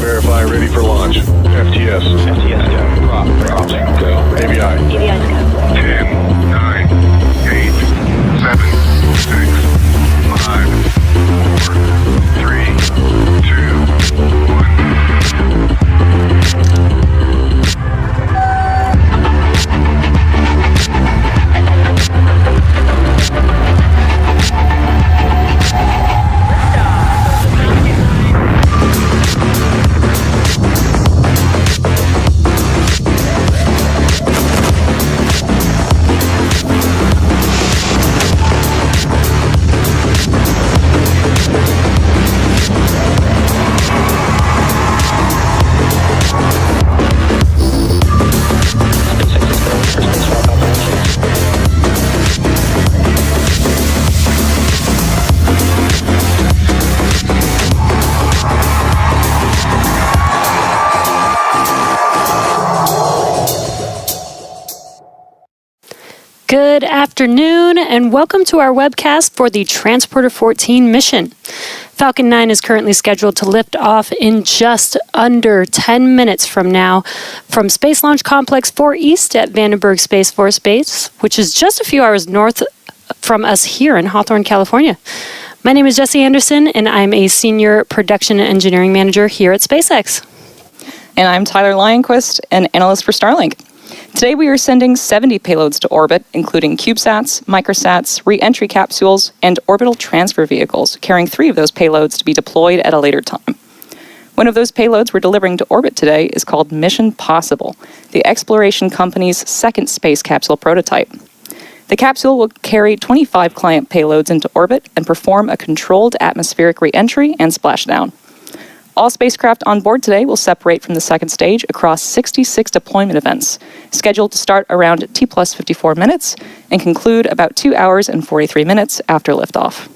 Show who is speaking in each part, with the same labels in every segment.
Speaker 1: Verify ready for launch. FTS.
Speaker 2: FTS go.
Speaker 1: Prop. Go. AVI.
Speaker 3: AVI's go.
Speaker 1: 10, 9, 8, 7, 6, 5, 4, 3, 2, 1.
Speaker 4: Good afternoon, and welcome to our webcast for the Transporter-14 mission. Falcon 9 is currently scheduled to lift off in just under 10 minutes from now from Space Launch Complex 4 East at Vandenberg Space Force Base, which is just a few hours north from us here in Hawthorne, California. My name is Jesse Anderson, and I'm a Senior Production and Engineering Manager here at SpaceX.
Speaker 5: And I'm Tyler Lionquist, an analyst for Starlink. Today we are sending 70 payloads to orbit, including CubeSats, microsats, re-entry capsules, and orbital transfer vehicles, carrying 3 of those payloads to be deployed at a later time. One of those payloads we're delivering to orbit today is called Mission Possible, the exploration company's second space capsule prototype. The capsule will carry 25 client payloads into orbit and perform a controlled atmospheric re-entry and splashdown. All spacecraft on board today will separate from the second stage across 66 deployment events, scheduled to start around T plus 54 minutes and conclude about 2 hours and 43 minutes after liftoff.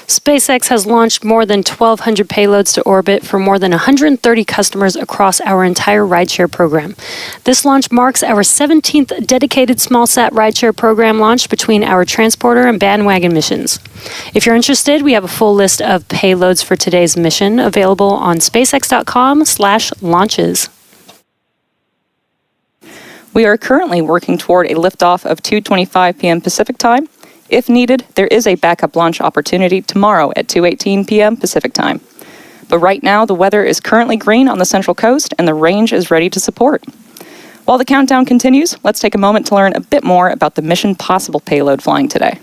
Speaker 4: SpaceX has launched more than 1,200 payloads to orbit for more than 130 customers across our entire rideshare program. This launch marks our 17th dedicated smallsat rideshare program launch between our transporter and bandwagon missions. If you're interested, we have a full list of payloads for today's mission available on spacex.com/launches.
Speaker 5: We are currently working toward a liftoff of 2:25 p.m. Pacific time. If needed, there is a backup launch opportunity tomorrow at 2:18 p.m. Pacific time. But right now, the weather is currently green on the Central Coast and the range is ready to support. While the countdown continues, let's take a moment to learn a bit more about the Mission Possible payload flying today.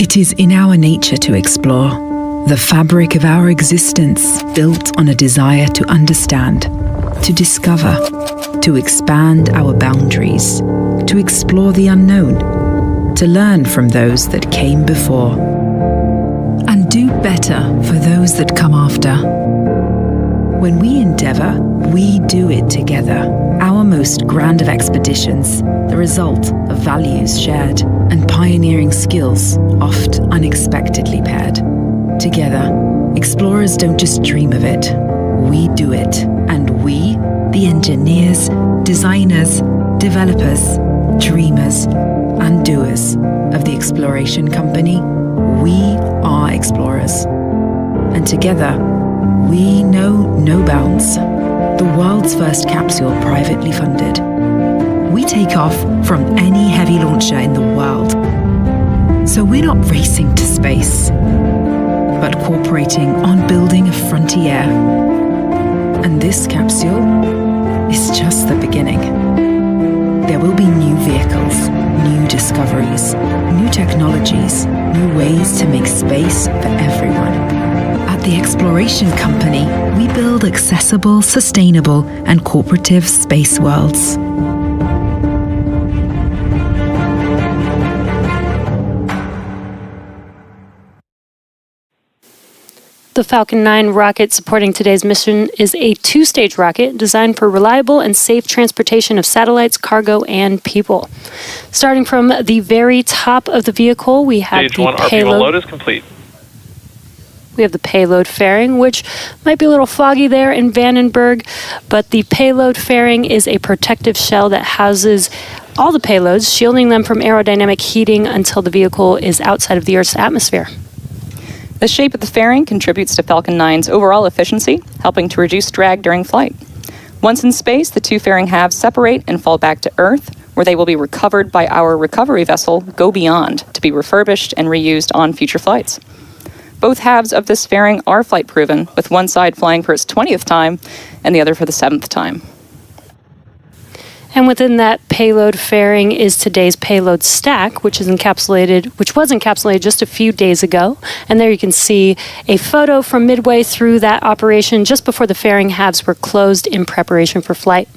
Speaker 6: It is in our nature to explore, the fabric of our existence built on a desire to understand, to discover, to expand our boundaries, to explore the unknown, to learn from those that came before, and do better for those that come after. When we endeavour, we do it together. Our most grand of expeditions, the result of values shared and pioneering skills oft unexpectedly paired. Together, explorers don't just dream of it, we do it. And we, the engineers, designers, developers, dreamers, and doers of the exploration company, we are explorers. And together, we know no bounds. The world's first capsule privately funded. We take off from any heavy launcher in the world. So we're not racing to space, but cooperating on building a frontier. And this capsule is just the beginning. There will be new vehicles, new discoveries, new technologies, new ways to make space for everyone. At the Exploration Company, we build accessible, sustainable, and cooperative space worlds.
Speaker 4: The Falcon 9 rocket supporting today's mission is a 2-stage rocket designed for reliable and safe transportation of satellites, cargo, and people. Starting from the very top of the vehicle, we have
Speaker 2: Stage 1 RPO load is complete.
Speaker 4: We have the payload fairing, which might be a little foggy there in Vandenberg, but the payload fairing is a protective shell that houses all the payloads, shielding them from aerodynamic heating until the vehicle is outside of the Earth's atmosphere.
Speaker 5: The shape of the fairing contributes to Falcon 9's overall efficiency, helping to reduce drag during flight. Once in space, the two fairing halves separate and fall back to Earth, where they will be recovered by our recovery vessel, Go Beyond, to be refurbished and reused on future flights. Both halves of this fairing are flight-proven, with one side flying for its 20th time and the other for the 7th time.
Speaker 4: And within that payload fairing is today's payload stack, which was encapsulated just a few days ago. And there you can see a photo from midway through that operation just before the fairing halves were closed in preparation for flight.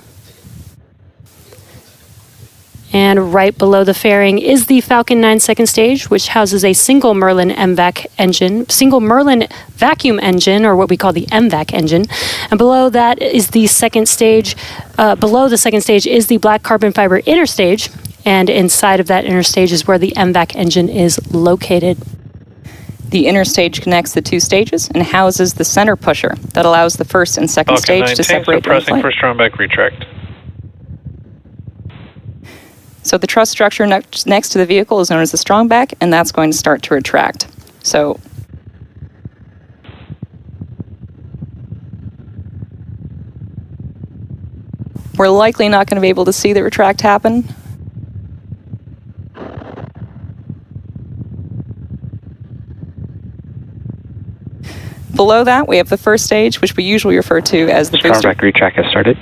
Speaker 4: And right below the fairing is the Falcon 9 second stage, which houses a single Merlin vacuum engine, or what we call the MVAC engine. And below that is the second stage. Below the second stage is the black carbon fiber inner stage, and inside of that inner stage is where the MVAC engine is located.
Speaker 5: The inner stage connects the two stages and houses the center pusher that allows the first and second
Speaker 2: Falcon 9
Speaker 5: stage to separate during
Speaker 2: pressing
Speaker 5: flight.
Speaker 2: for strongback retract.
Speaker 5: So the truss structure next to the vehicle is known as the strongback, and that's going to start to retract. So we're likely not going to be able to see the retract happen. Below that, we have the first stage, which we usually refer to as the booster.
Speaker 2: Strongback retract has started.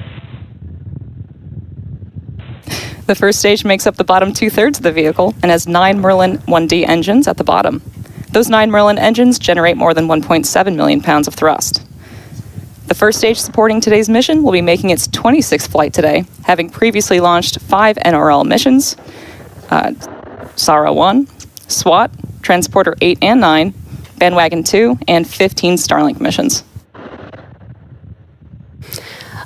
Speaker 5: The first stage makes up the bottom 2/3 of the vehicle and has 9 Merlin 1D engines at the bottom. Those 9 Merlin engines generate more than 1.7 million pounds of thrust. The first stage supporting today's mission will be making its 26th flight today, having previously launched 5 NRL missions, SARA-1, SWOT, Transporter-8 and 9, Bandwagon 2, and 15 Starlink missions.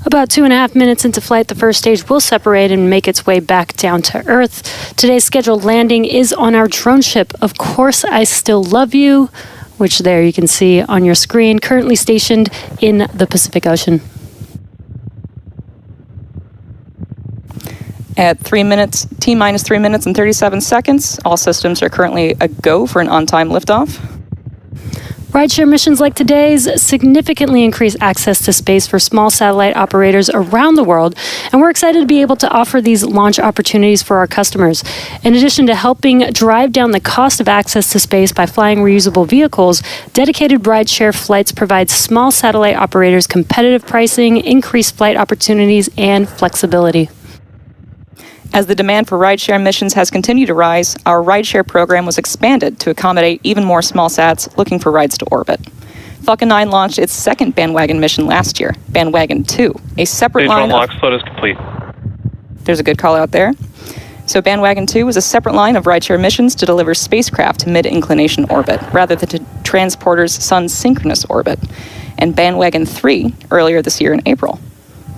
Speaker 4: About 2.5 minutes into flight, the first stage will separate and make its way back down to Earth. Today's scheduled landing is on our drone ship, Of Course I Still Love You, which there you can see on your screen, currently stationed in the Pacific Ocean.
Speaker 5: At 3 minutes, T-minus 3 minutes and 37 seconds, all systems are currently a go for an on-time liftoff.
Speaker 4: Rideshare missions like today's significantly increase access to space for small satellite operators around the world, and we're excited to be able to offer these launch opportunities for our customers. In addition to helping drive down the cost of access to space by flying reusable vehicles, dedicated rideshare flights provide small satellite operators competitive pricing, increased flight opportunities, and flexibility.
Speaker 5: As the demand for rideshare missions has continued to rise, our rideshare program was expanded to accommodate even more small sats looking for rides to orbit. Falcon 9 launched its second Bandwagon mission last year, Bandwagon 2, a separate
Speaker 2: Stage
Speaker 5: line
Speaker 2: 1 lock float is complete.
Speaker 5: There's a good call out there. So Bandwagon 2 was a separate line of rideshare missions to deliver spacecraft to mid-inclination orbit, rather than to Transporter's sun-synchronous orbit, and Bandwagon 3 earlier this year in April.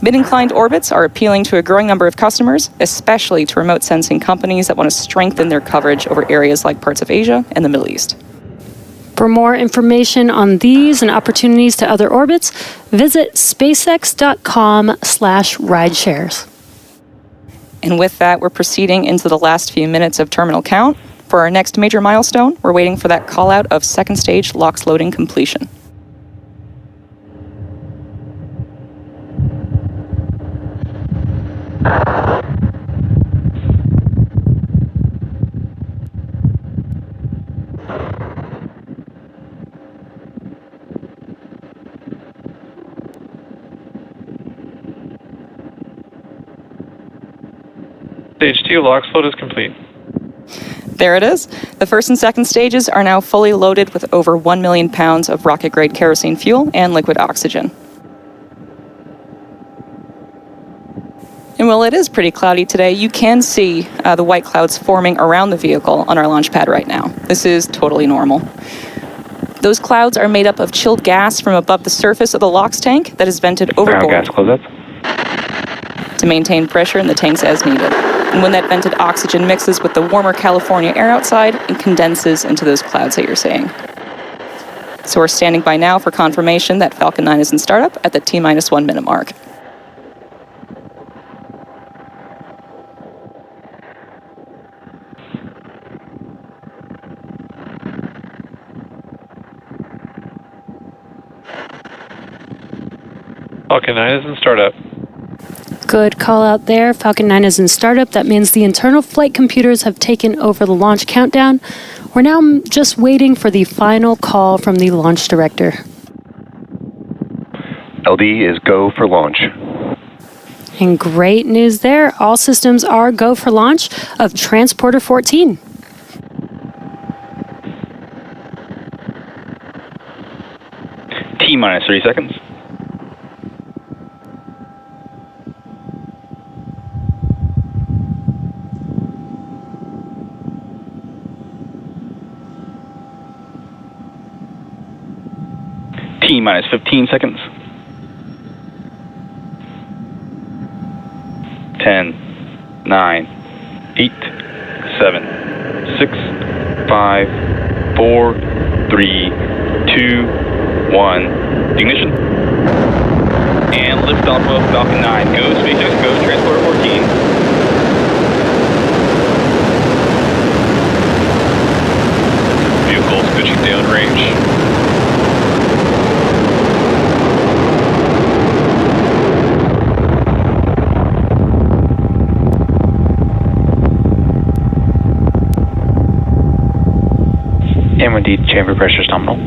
Speaker 5: Mid-inclined orbits are appealing to a growing number of customers, especially to remote sensing companies that want to strengthen their coverage over areas like parts of Asia and the Middle East.
Speaker 4: For more information on these and opportunities to other orbits, visit spacex.com/rideshares.
Speaker 5: And with that, we're proceeding into the last few minutes of terminal count. For our next major milestone, we're waiting for that call out of second stage LOX loading completion.
Speaker 2: Stage 2 lock float is complete.
Speaker 5: There it is. The first and second stages are now fully loaded with over 1 million pounds of rocket-grade kerosene fuel and liquid oxygen. And while it is pretty cloudy today, you can see the white clouds forming around the vehicle on our launch pad right now. This is totally normal. Those clouds are made up of chilled gas from above the surface of the LOX tank that is vented
Speaker 2: Ground
Speaker 5: overboard
Speaker 2: gas closets.
Speaker 5: to maintain pressure in the tanks as needed. And when that vented oxygen mixes with the warmer California air outside, it condenses into those clouds that you're seeing. So we're standing by now for confirmation that Falcon 9 is in startup at the T-minus 1 minute mark.
Speaker 2: Falcon 9 is in startup.
Speaker 4: Good call out there. Falcon 9 is in startup. That means the internal flight computers have taken over the launch countdown. We're now just waiting for the final call from the launch director.
Speaker 3: LD is go for launch.
Speaker 4: And great news there. All systems are go for launch of Transporter-14.
Speaker 7: T minus 30 seconds. T minus 15 seconds. 10, 9, 8, 7, 6, 5, 4, 3, 2, 1. Ignition. And liftoff of Falcon 9. Go SpaceX, go Transporter-14. Vehicles pitching downrange.
Speaker 2: And indeed, chamber pressure is nominal.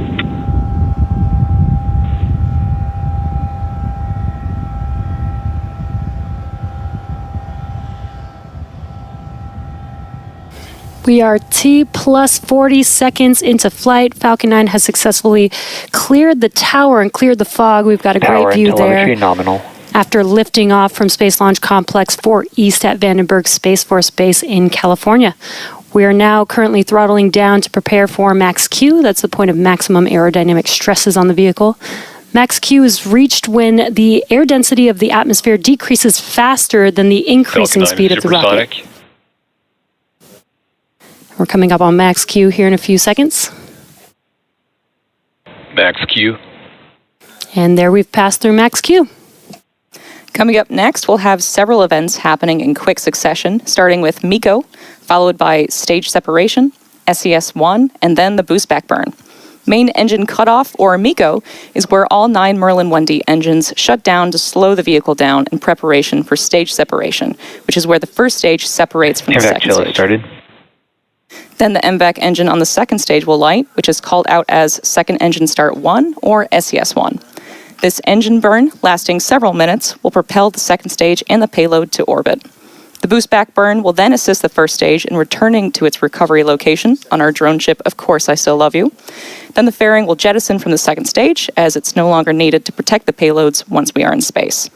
Speaker 4: We are T plus 40 seconds into flight. Falcon 9 has successfully cleared the tower and cleared the fog. We've got a
Speaker 2: Power
Speaker 4: great view
Speaker 2: and telemetry
Speaker 4: there.
Speaker 2: nominal.
Speaker 4: After lifting off from Space Launch Complex 4 East at Vandenberg Space Force Base in California. We are now currently throttling down to prepare for max Q. That's the point of maximum aerodynamic stresses on the vehicle. Max Q is reached when the air density of the atmosphere decreases faster than the increasing speed of the rocket.
Speaker 7: Supersonic.
Speaker 4: We're coming up on max Q here in a few seconds.
Speaker 7: Max Q.
Speaker 4: And there we've passed through max Q.
Speaker 5: Coming up next, we'll have several events happening in quick succession, starting with MECO, followed by stage separation, SES-1, and then the boost back burn. Main engine cutoff, or MECO, is where all 9 Merlin 1D engines shut down to slow the vehicle down in preparation for stage separation, which is where the first stage separates from the second stage.
Speaker 2: Started.
Speaker 5: Then the MVAC engine on the second stage will light, which is called out as Second Engine Start 1 or SES-1. This engine burn, lasting several minutes, will propel the second stage and the payload to orbit. The boost back burn will then assist the first stage in returning to its recovery location on our drone ship, Of Course I Still Love You. Then the fairing will jettison from the second stage as it's no longer needed to protect the payloads once we are in space.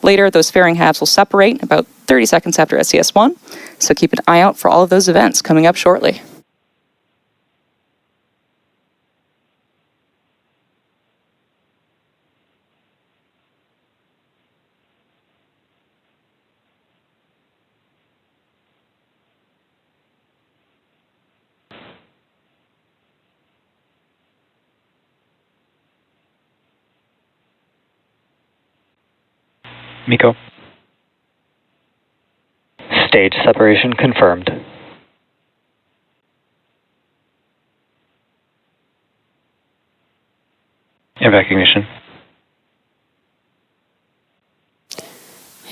Speaker 5: Later, those fairing halves will separate about 30 seconds after SES-1, so keep an eye out for all of those events coming up shortly.
Speaker 2: MECO. Stage separation confirmed. Evacuation.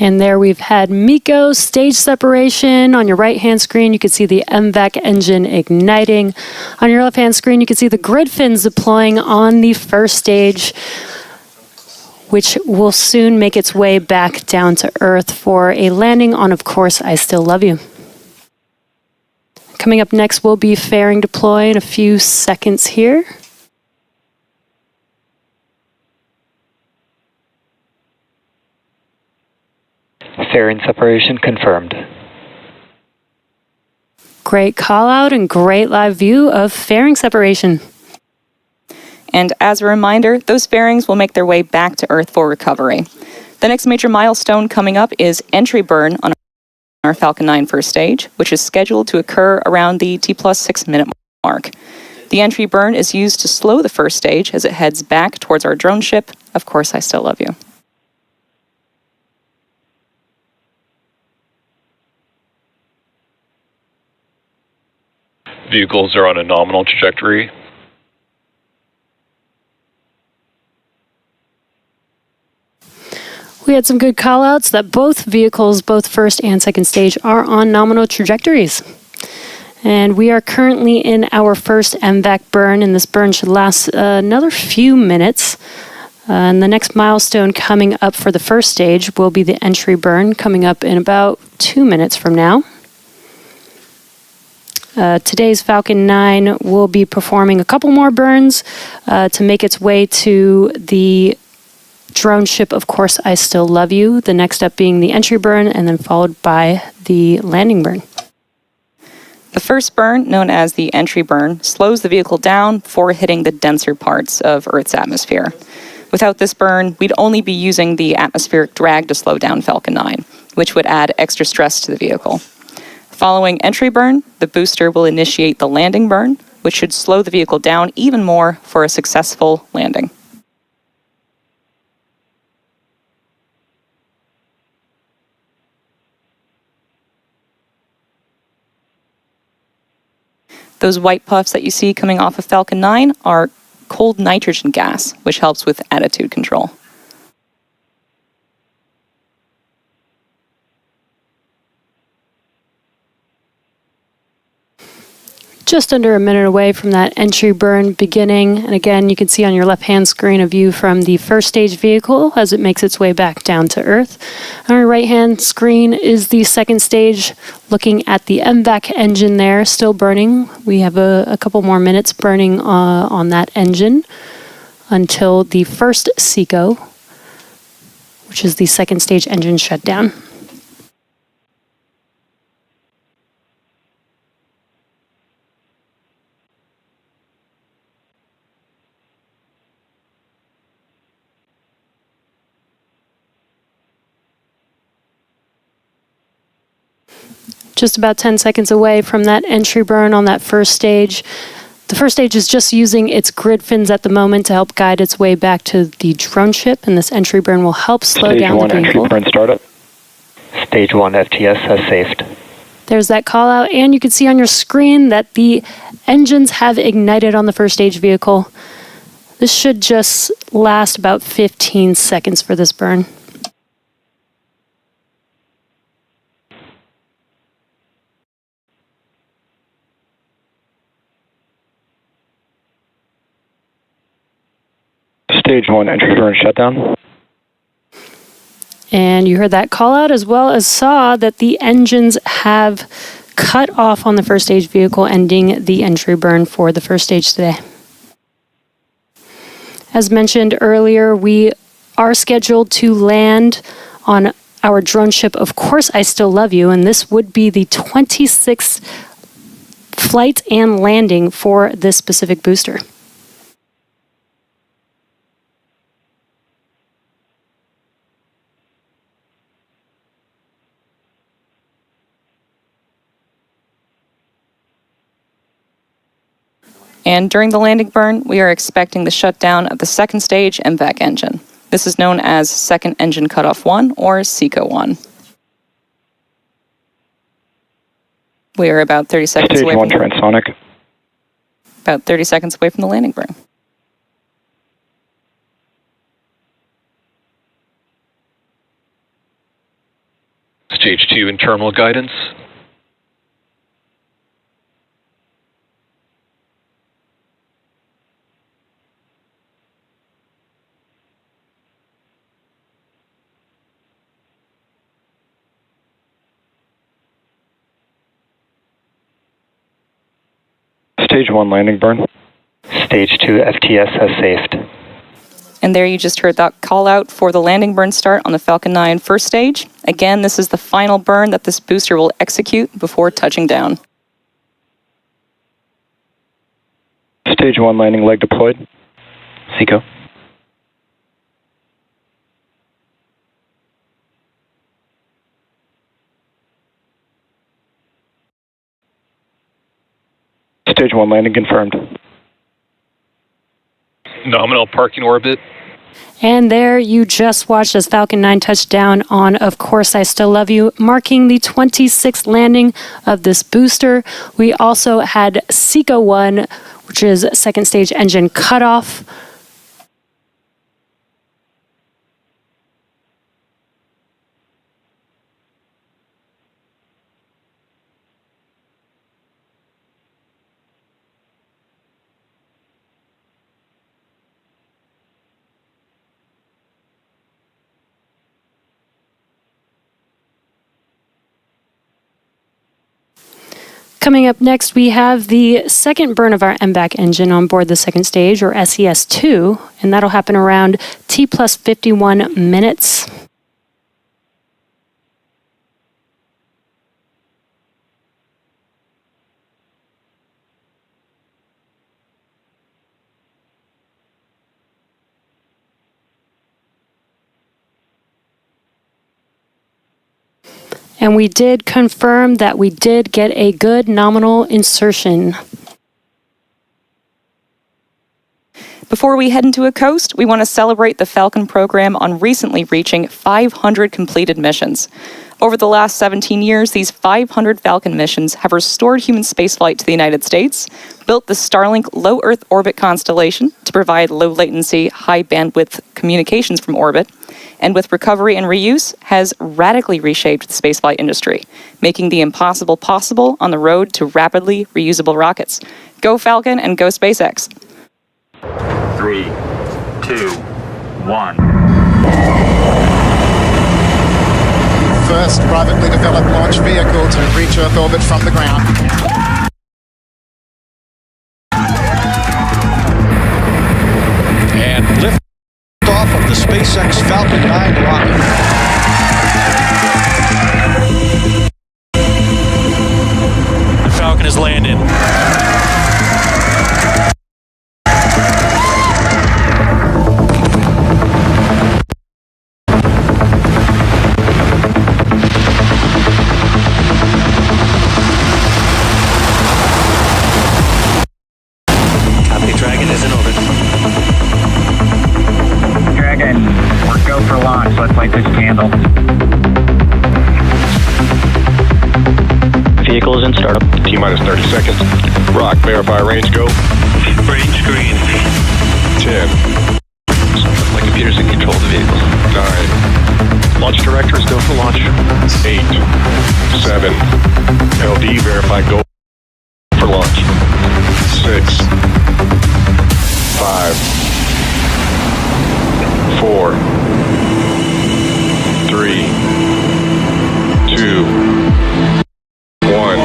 Speaker 4: And there we've had MECO stage separation. On your right-hand screen, you can see the MVAC engine igniting. On your left-hand screen, you can see the grid fins deploying on the first stage, which will soon make its way back down to Earth for a landing on Of Course I Still Love You. Coming up next will be fairing deploy in a few seconds here.
Speaker 2: Fairing separation confirmed.
Speaker 4: Great call out and great live view of fairing separation.
Speaker 5: And as a reminder, those fairings will make their way back to Earth for recovery. The next major milestone coming up is entry burn on our Falcon 9 first stage, which is scheduled to occur around the T plus 6 minute mark. The entry burn is used to slow the first stage as it heads back towards our drone ship, Of Course I Still Love You.
Speaker 7: Vehicles are on a nominal trajectory.
Speaker 4: We had some good call-outs that both vehicles, both first and second stage, are on nominal trajectories. And we are currently in our first MVAC burn, and this burn should last another few minutes. And the next milestone coming up for the first stage will be the entry burn, coming up in about 2 minutes from now. Today's Falcon 9 will be performing a couple more burns to make its way to the drone ship, Of Course I Still Love You, the next up being the entry burn, and then followed by the landing burn.
Speaker 5: The first burn, known as the entry burn, slows the vehicle down before hitting the denser parts of Earth's atmosphere. Without this burn, we'd only be using the atmospheric drag to slow down Falcon 9, which would add extra stress to the vehicle. Following entry burn, the booster will initiate the landing burn, which should slow the vehicle down even more for a successful landing. Those white puffs that you see coming off of Falcon 9 are cold nitrogen gas, which helps with attitude control.
Speaker 4: Just under a minute away from that entry burn beginning. And again, you can see on your left-hand screen a view from the first stage vehicle as it makes its way back down to Earth. On our right-hand screen is the second stage, looking at the MVAC engine there, still burning. We have a couple more minutes burning on that engine until the first SECO, which is the second stage engine shutdown. Just about 10 seconds away from that entry burn on that first stage. The first stage is just using its grid fins at the moment to help guide its way back to the drone ship, and this entry burn will help slow down the vehicle.
Speaker 7: Stage 1 entry burn startup.
Speaker 2: Stage 1 FTS has safed.
Speaker 4: There's that call out, and you can see on your screen that the engines have ignited on the first stage vehicle. This should just last about 15 seconds for this burn.
Speaker 7: Stage 1 entry burn shutdown.
Speaker 4: And you heard that call out, as well as saw that the engines have cut off on the first stage vehicle, ending the entry burn for the first stage today. As mentioned earlier, we are scheduled to land on our drone ship, Of Course I Still Love You, and this would be the 26th flight and landing for this specific booster.
Speaker 5: And during the landing burn, we are expecting the shutdown of the second stage MVAC engine. This is known as Second Engine Cutoff 1 or SECO 1. We are about 30 seconds
Speaker 7: Stage
Speaker 5: away
Speaker 7: 1
Speaker 5: from
Speaker 7: transonic.
Speaker 5: about 30 seconds away from the landing burn.
Speaker 7: Stage 2 internal guidance. Stage 1 landing burn.
Speaker 2: Stage 2 FTS has safed.
Speaker 5: And there you just heard that call out for the landing burn start on the Falcon 9 first stage. Again, this is the final burn that this booster will execute before touching down.
Speaker 7: Stage 1 landing leg deployed.
Speaker 2: SECO.
Speaker 7: Stage 1 landing confirmed. Nominal parking orbit.
Speaker 4: And there you just watched as Falcon 9 touched down on Of Course I Still Love You, marking the 26th landing of this booster. We also had SECO 1, which is second stage engine cutoff. Coming up next, we have the second burn of our MVAC engine on board the second stage, or SES-2, and that'll happen around T plus 51 minutes. And we did confirm that we did get a good nominal insertion.
Speaker 5: Before we head into a coast, we want to celebrate the Falcon program on recently reaching 500 completed missions. Over the last 17 years, these 500 Falcon missions have restored human spaceflight to the United States, built the Starlink low Earth orbit constellation to provide low latency, high bandwidth communications from orbit, and with recovery and reuse, has radically reshaped the spaceflight industry, making the impossible possible on the road to rapidly reusable rockets. Go Falcon and go SpaceX.
Speaker 8: 3, 2, 1.
Speaker 9: First privately developed launch vehicle to reach Earth orbit from the ground.
Speaker 10: And lift off of the SpaceX Falcon 9 rocket.
Speaker 11: The Falcon is landing.
Speaker 8: Dragon is in orbit. Dragon, we're go for launch. Let's light this candle.
Speaker 2: Vehicle is in startup.
Speaker 1: T minus 30 seconds. Rock, verify range, go.
Speaker 8: Range green.
Speaker 1: 10.
Speaker 7: My computer's in control of the vehicle.
Speaker 1: 9.
Speaker 7: Launch directors, go for launch.
Speaker 1: 8. 7. LD, verify, go for launch. 6. 5. 4. 3. 2. 1.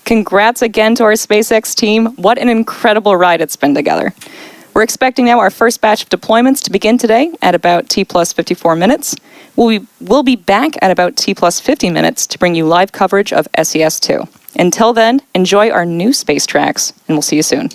Speaker 5: Congrats again to our SpaceX team. What an incredible ride it's been together. We're expecting now our first batch of deployments to begin today at about T plus 54 minutes. We'll be back at about T plus 50 minutes to bring you live coverage of SES-2. Until then, enjoy our new space tracks, and we'll see you soon.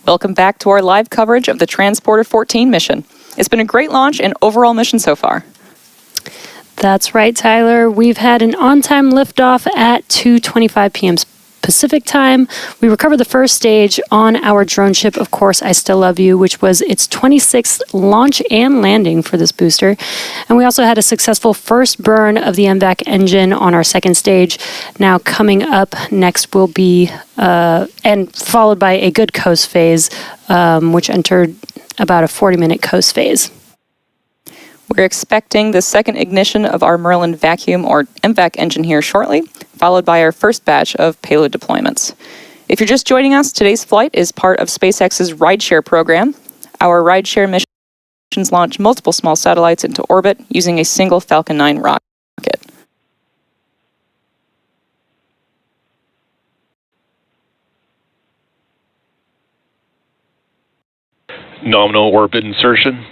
Speaker 5: Welcome back to our live coverage of the Transporter-14 mission. It's been a great launch and overall mission so far.
Speaker 4: That's right, Tyler. We've had an on-time liftoff at 2:25 p.m. Pacific time. We recovered the first stage on our drone ship, Of Course I Still Love You, which was its 26th launch and landing for this booster. And we also had a successful first burn of the MVAC engine on our second stage. Now coming up next will be, and followed by a good coast phase, which entered about a 40-minute coast phase.
Speaker 5: We're expecting the second ignition of our Merlin vacuum or MVAC engine here shortly, followed by our first batch of payload deployments. If you're just joining us, today's flight is part of SpaceX's rideshare program. Our rideshare missions launch multiple small satellites into orbit using a single Falcon 9 rocket.
Speaker 1: Nominal orbit insertion.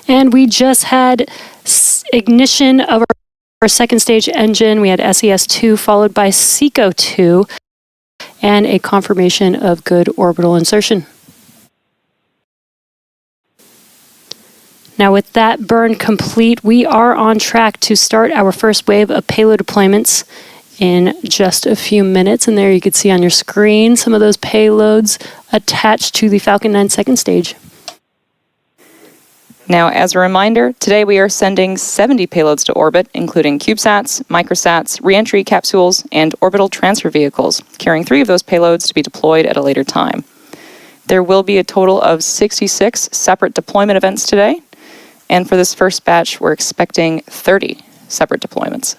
Speaker 4: And we just had ignition of our second stage engine. We had SES-2 followed by SECO-2 and a confirmation of good orbital insertion. Now with that burn complete, we are on track to start our first wave of payload deployments in just a few minutes. And there you can see on your screen some of those payloads attached to the Falcon 9 second stage.
Speaker 5: Now, as a reminder, today we are sending 70 payloads to orbit, including CubeSats, microsats, reentry capsules, and orbital transfer vehicles, carrying 3 of those payloads to be deployed at a later time. There will be a total of 66 separate deployment events today, and for this first batch, we're expecting 30 separate deployments.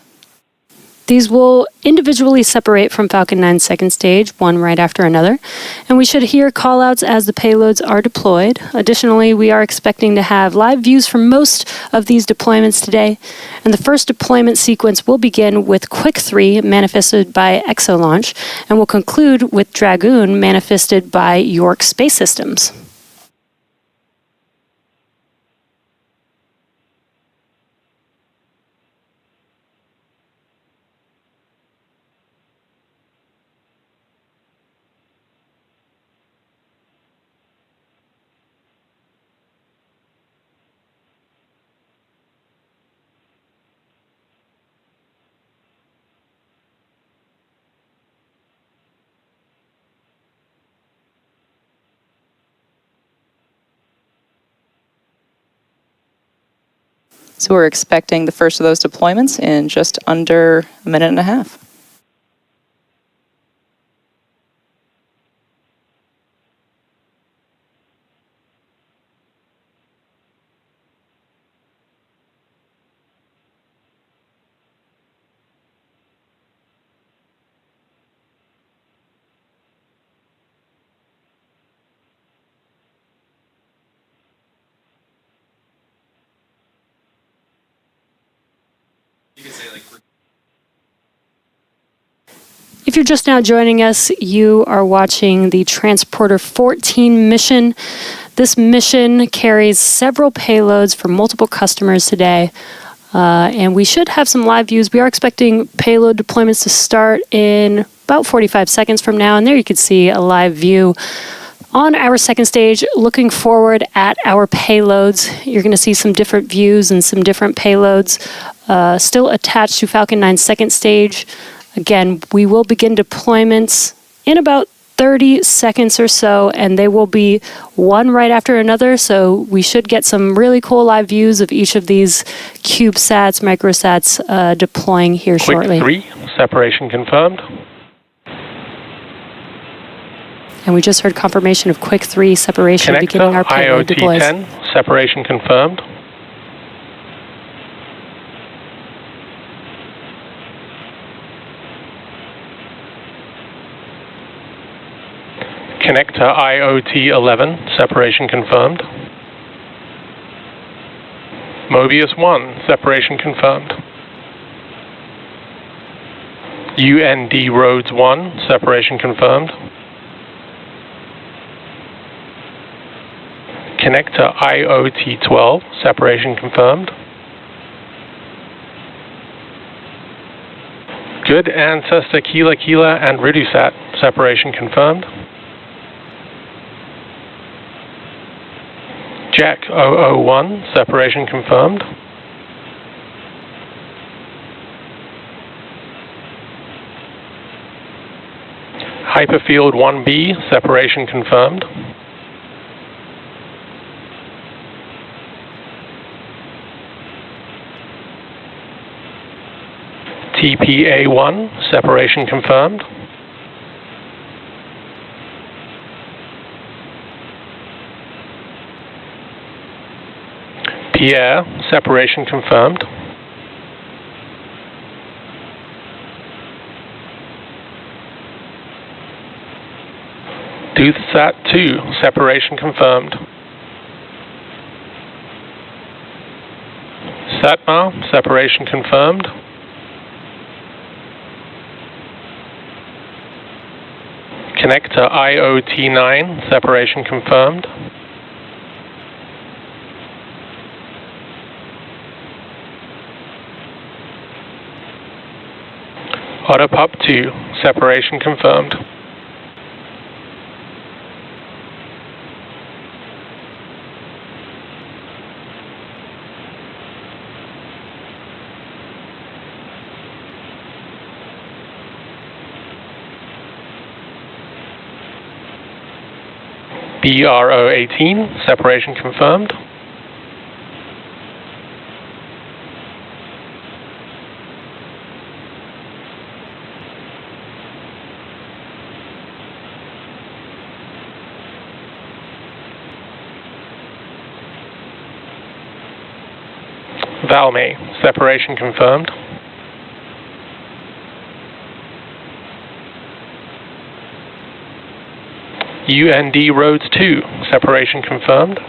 Speaker 4: These will individually separate from Falcon 9's second stage, one right after another, and we should hear callouts as the payloads are deployed. Additionally, we are expecting to have live views for most of these deployments today, and the first deployment sequence will begin with Quick 3, manifested by ExoLaunch, and will conclude with Dragoon, manifested by York Space Systems.
Speaker 5: So we're expecting the first of those deployments in just under a minute and a half.
Speaker 4: If you're just now joining us, you are watching the Transporter-14 mission. This mission carries several payloads for multiple customers today, and we should have some live views. We are expecting payload deployments to start in about 45 seconds from now, and there you can see a live view on our second stage, looking forward at our payloads. You're going to see some different views and some different payloads still attached to Falcon 9's second stage. Again, we will begin deployments in about 30 seconds or so, and they will be one right after another, so we should get some really cool live views of each of these CubeSats, microsats deploying here shortly.
Speaker 1: Quick 3, separation confirmed.
Speaker 4: And we just heard confirmation of Quick 3 separation beginning our payload deploys.
Speaker 1: IoT-10, separation confirmed. Connector IoT-11, separation confirmed. Mobius 1, separation confirmed. UND Roads 1, separation confirmed. Connector IoT-12, separation confirmed. Good Ancestor Kila Kila and Ridusat, separation confirmed. Jack 001, separation confirmed. Hyperfield 1B, separation confirmed. TPA1, separation confirmed. Pierre, separation confirmed. Doothsat 2, separation confirmed. Satmar, separation confirmed. Connector IoT9, separation confirmed. Autopup 2, separation confirmed. BRO18, separation confirmed. Valme, separation confirmed. UND Roads 2, separation confirmed.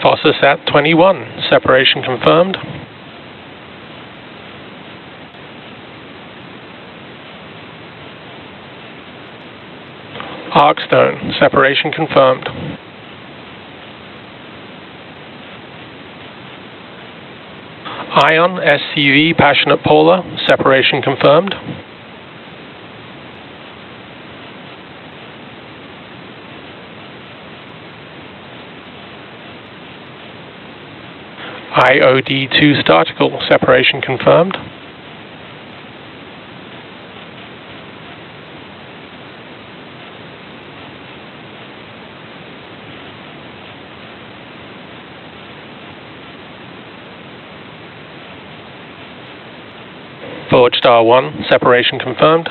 Speaker 1: Fossasat 21, separation confirmed. Arkstone, separation confirmed. Ion SCV Passionate Polar, separation confirmed. IOD2 Startical, separation confirmed. Forge Star 1, separation confirmed.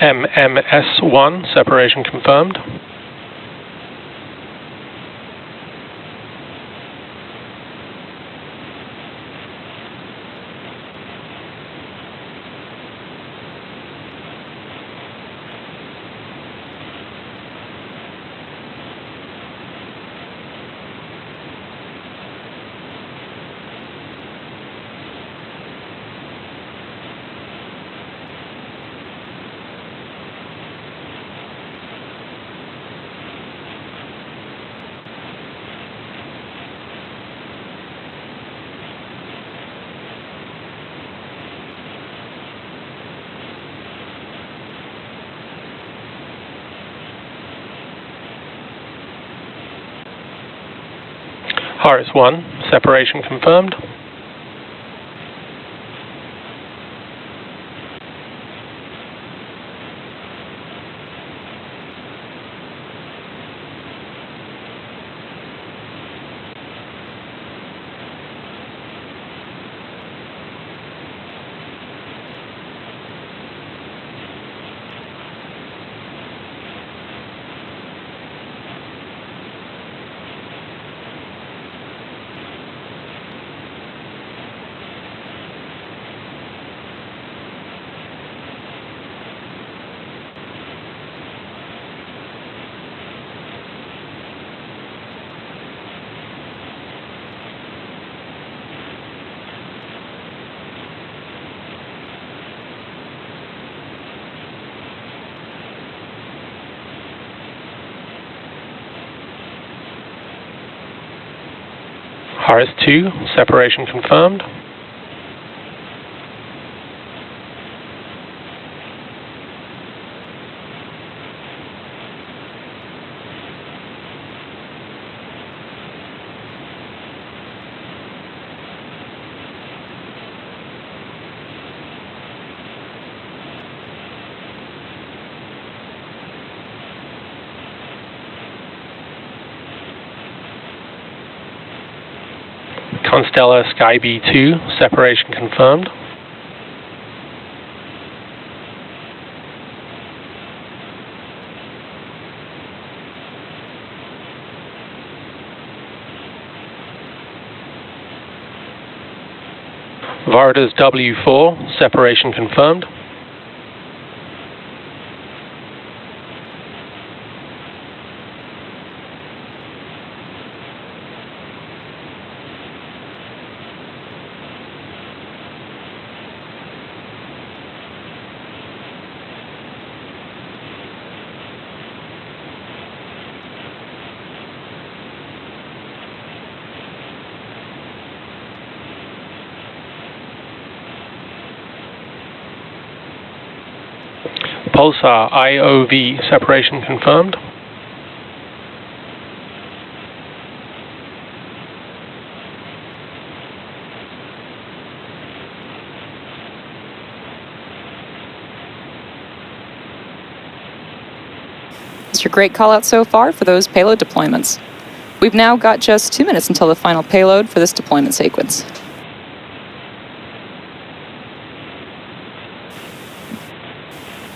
Speaker 1: MMS1, separation confirmed. Horus 1, separation confirmed. RS-2, separation confirmed. Constellar Sky B2, separation confirmed. Varda's W4, separation confirmed. Pulsar IOV, separation confirmed.
Speaker 5: It's your great call out so far for those payload deployments. We've now got just 2 minutes until the final payload for this deployment sequence.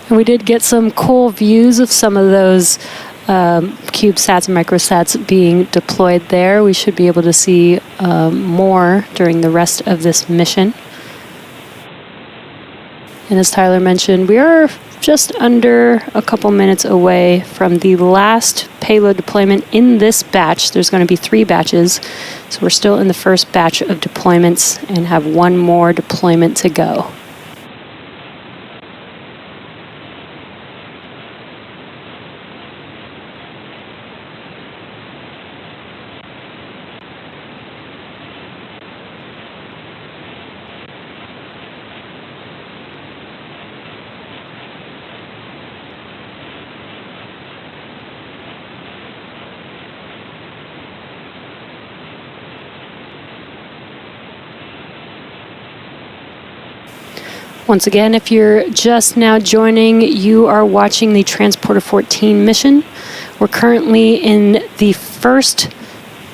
Speaker 4: And we did get some cool views of some of those CubeSats and microsats being deployed there. We should be able to see more during the rest of this mission. And as Tyler mentioned, we are just under a couple minutes away from the last payload deployment in this batch. There's going to be 3 batches, so we're still in the first batch of deployments and have 1 more deployment to go. Once again, if you're just now joining, you are watching the Transporter-14 mission. We're currently in the first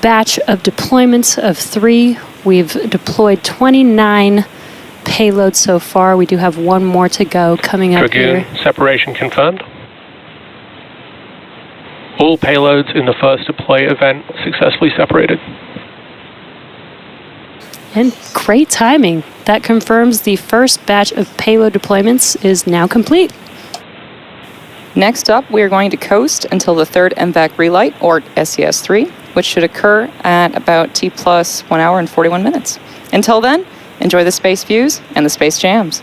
Speaker 4: batch of deployments of 3. We've deployed 29 payloads so far. We do have 1 more to go coming up
Speaker 1: Dragoon,
Speaker 4: here.
Speaker 1: separation confirmed. All payloads in the first deploy event successfully separated.
Speaker 4: And great timing. That confirms the first batch of payload deployments is now complete.
Speaker 5: Next up, we are going to coast until the 3rd MVAC relight, or SES-3, which should occur at about T plus 1 hour and 41 minutes. Until then, enjoy the space views and the space jams.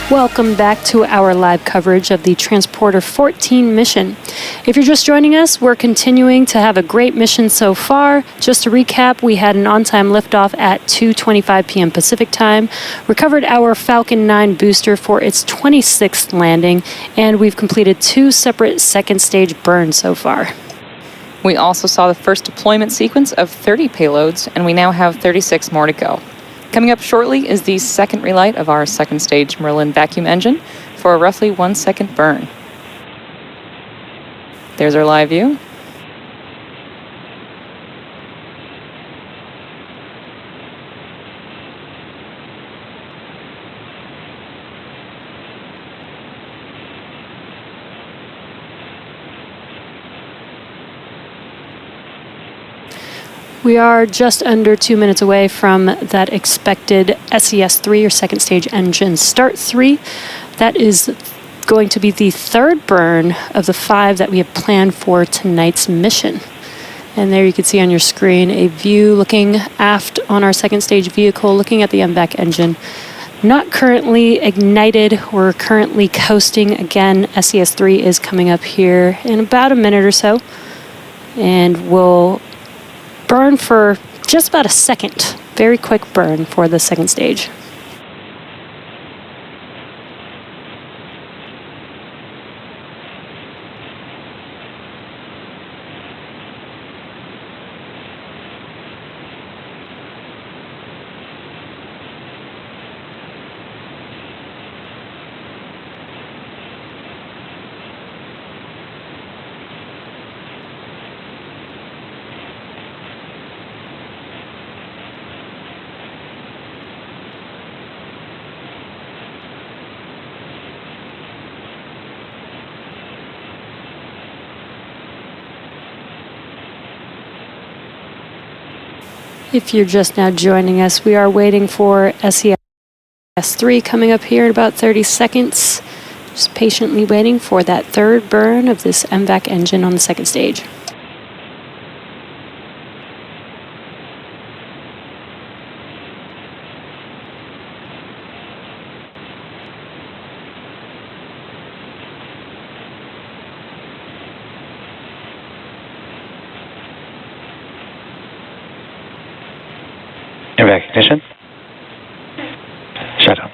Speaker 4: Welcome back to our live coverage of the Transporter-14 mission. If you're just joining us, we're continuing to have a great mission so far. Just to recap, we had an on-time liftoff at 2:25 p.m. Pacific time, recovered our Falcon 9 booster for its 26th landing, and we've completed 2 separate second stage burns so far.
Speaker 5: We also saw the first deployment sequence of 30 payloads, and we now have 36 more to go. Coming up shortly is the second relight of our second stage Merlin vacuum engine for a roughly 1 second burn. There's our live view.
Speaker 4: We are just under 2 minutes away from that expected SES-3 or second stage engine start 3. That is going to be the third burn of the 5 that we have planned for tonight's mission. And there you can see on your screen a view looking aft on our second stage vehicle, looking at the MVAC engine. Not currently ignited. We're currently coasting. Again, SES-3 is coming up here in about a minute or so. And we'll burn for just about a second. Very quick burn for the second stage. If you're just now joining us, we are waiting for SES-3 coming up here in about 30 seconds. Just patiently waiting for that third burn of this MVAC engine on the second stage.
Speaker 2: MVAC ignition. Shutdown.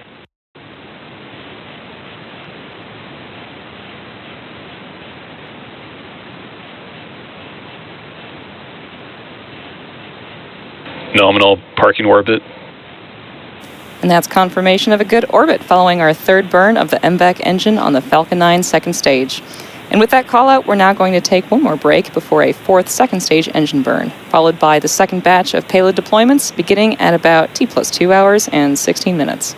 Speaker 7: Nominal parking orbit.
Speaker 5: And that's confirmation of a good orbit following our third burn of the MVAC engine on the Falcon 9 second stage. And with that call out, we're now going to take one more break before a fourth second stage engine burn, followed by the second batch of payload deployments beginning at about T+2 hours and 16 minutes.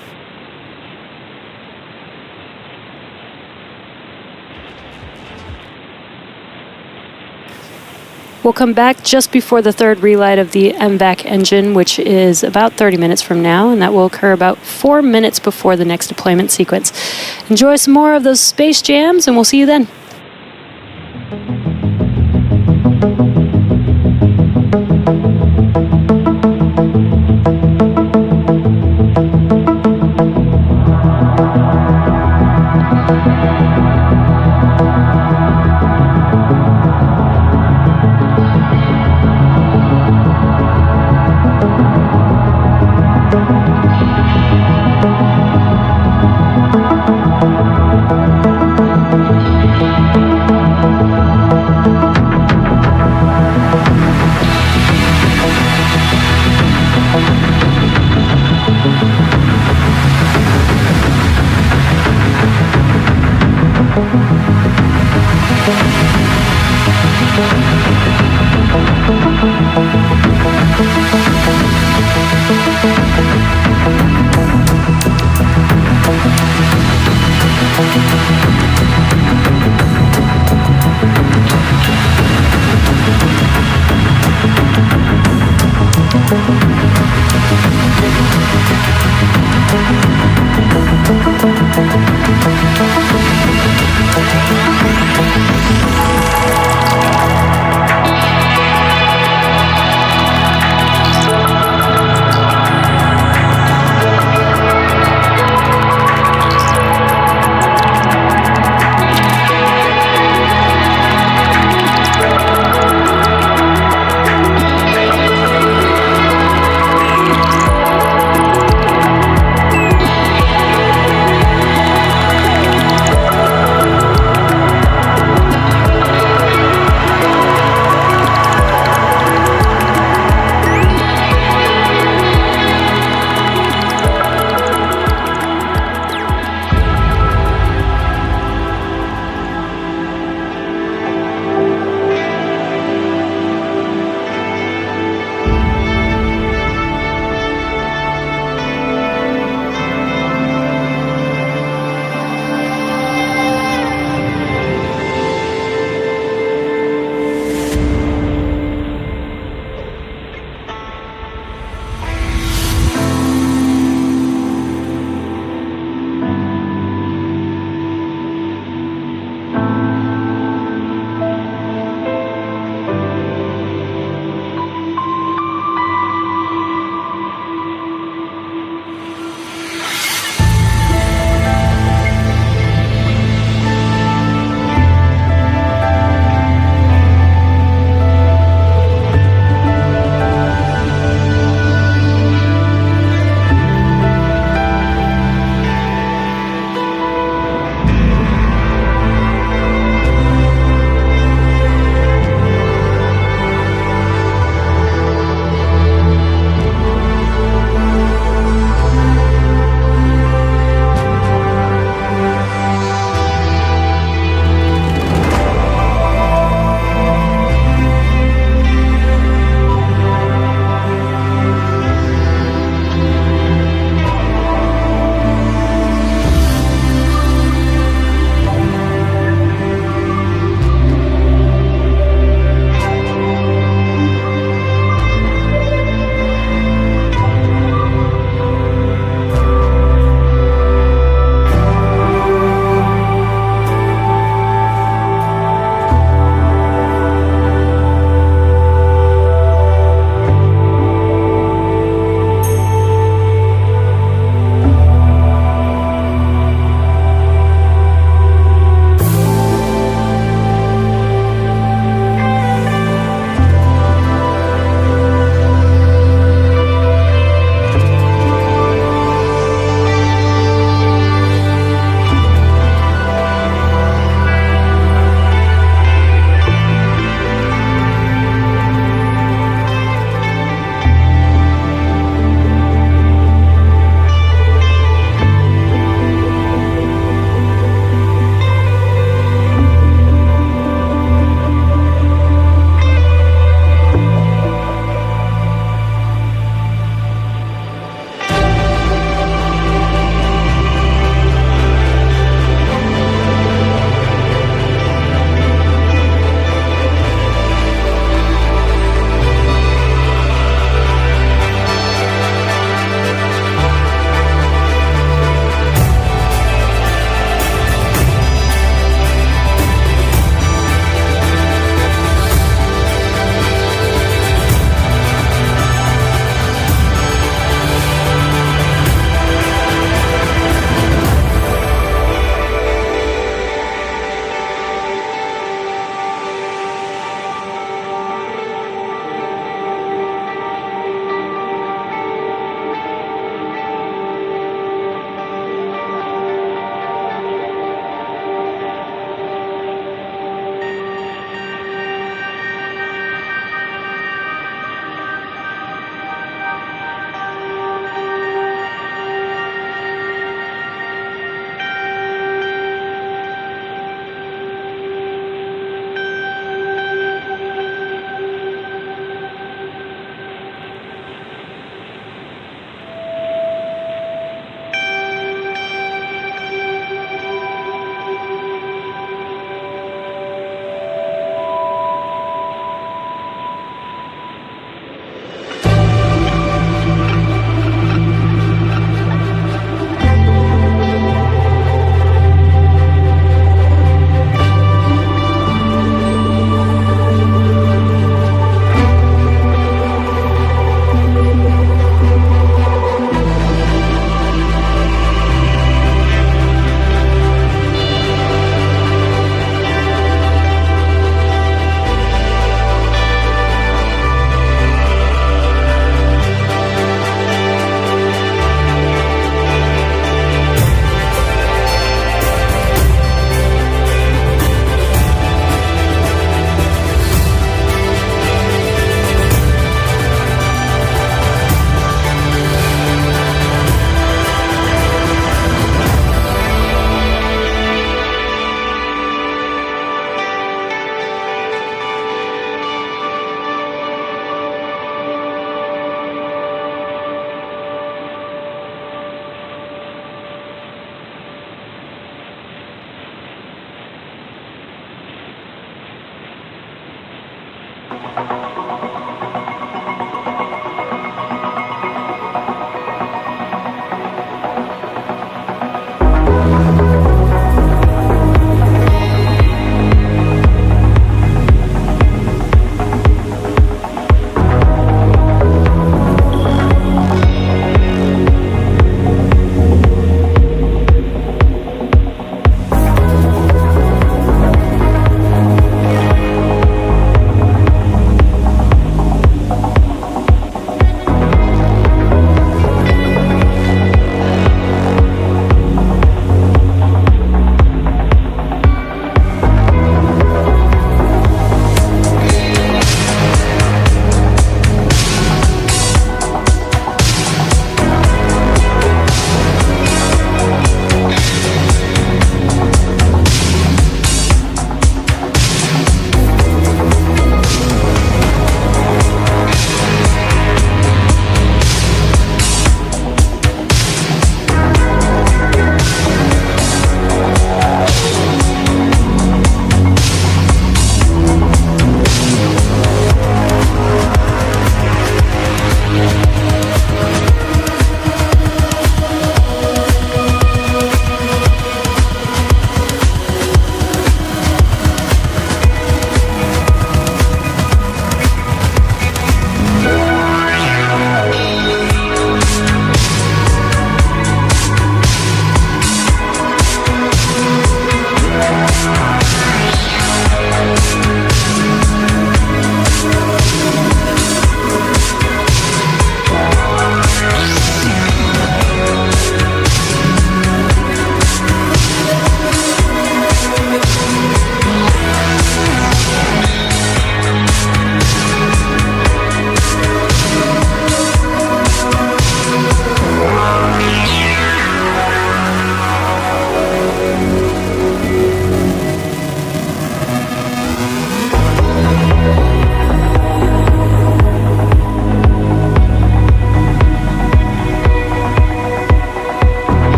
Speaker 4: We'll come back just before the third relight of the MVAC engine, which is about 30 minutes from now, and that will occur about 4 minutes before the next deployment sequence. Enjoy some more of those space jams, and we'll see you then.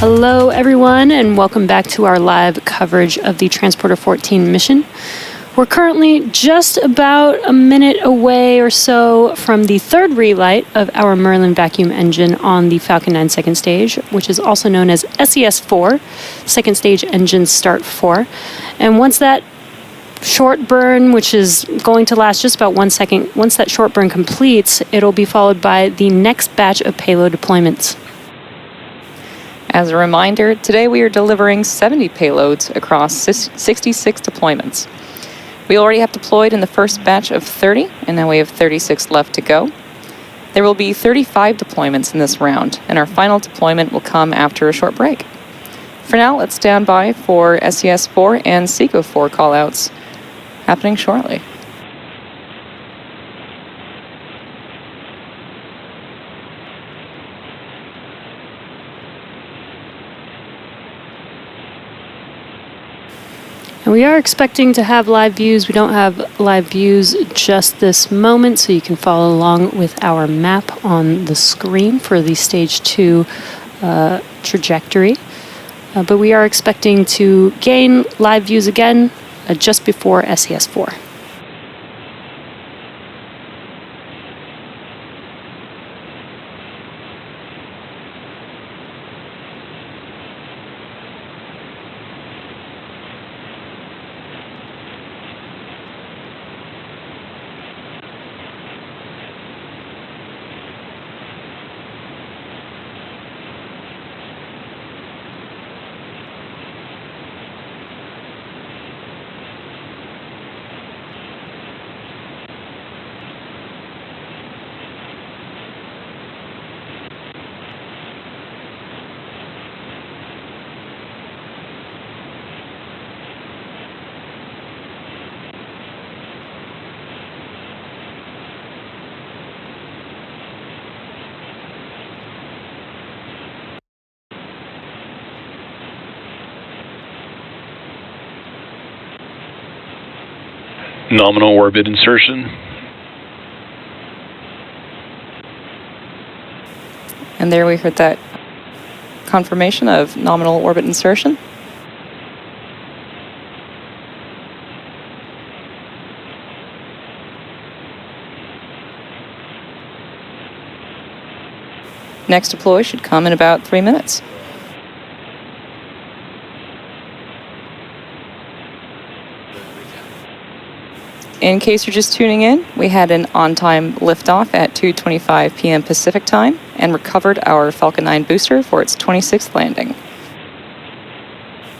Speaker 4: Hello, everyone, and welcome back to our live coverage of the Transporter-14 mission. We're currently just about a minute away or so from the third relight of our Merlin vacuum engine on the Falcon 9 second stage, which is also known as SES-4, second stage engine start 4. And once that short burn, which is going to last just about 1 second, once that short burn completes, it'll be followed by the next batch of payload deployments.
Speaker 5: As a reminder, today we are delivering 70 payloads across 66 deployments. We already have deployed in the first batch of 30, and now we have 36 left to go. There will be 35 deployments in this round, and our final deployment will come after a short break. For now, let's stand by for SES-4 and SECO-4 callouts happening shortly.
Speaker 4: And we are expecting to have live views. We don't have live views just this moment, so you can follow along with our map on the screen for the Stage 2 trajectory. But we are expecting to gain live views again just before SES-4.
Speaker 7: Nominal orbit insertion.
Speaker 5: And there we heard that confirmation of nominal orbit insertion. Next deploy should come in about 3 minutes. In case you're just tuning in, we had an on-time liftoff at 2:25 p.m. Pacific time and recovered our Falcon 9 booster for its 26th landing.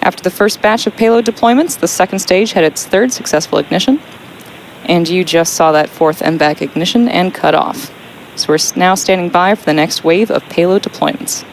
Speaker 5: After the first batch of payload deployments, the second stage had its third successful ignition, and you just saw that fourth MVAC ignition and cut off. So we're now standing by for the next wave of payload deployments.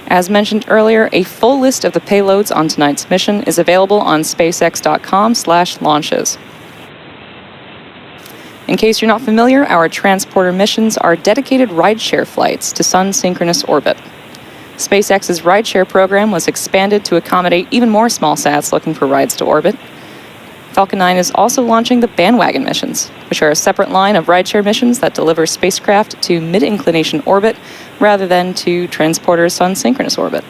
Speaker 5: As mentioned earlier, a full list of the payloads on tonight's mission is available on spacex.com/launches. In case you're not familiar, our transporter missions are dedicated rideshare flights to sun-synchronous orbit. SpaceX's rideshare program was expanded to accommodate even more small sats looking for rides to orbit. Falcon 9 is also launching the bandwagon missions, which are a separate line of rideshare missions that deliver spacecraft to mid-inclination orbit rather than to transporter sun-synchronous orbit.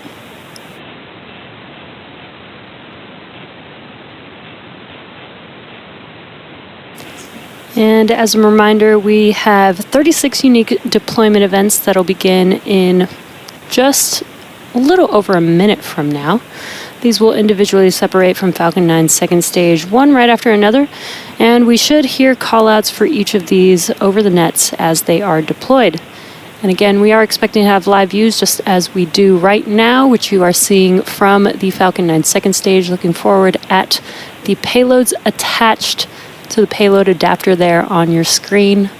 Speaker 4: And as a reminder, we have 36 unique deployment events that'll begin in just a little over a minute from now. These will individually separate from Falcon 9's second stage, one right after another, and we should hear callouts for each of these over the nets as they are deployed. And again, we are expecting to have live views just as we do right now, which you are seeing from the Falcon 9 second stage, looking forward at the payloads attached to the payload adapter there on your screen.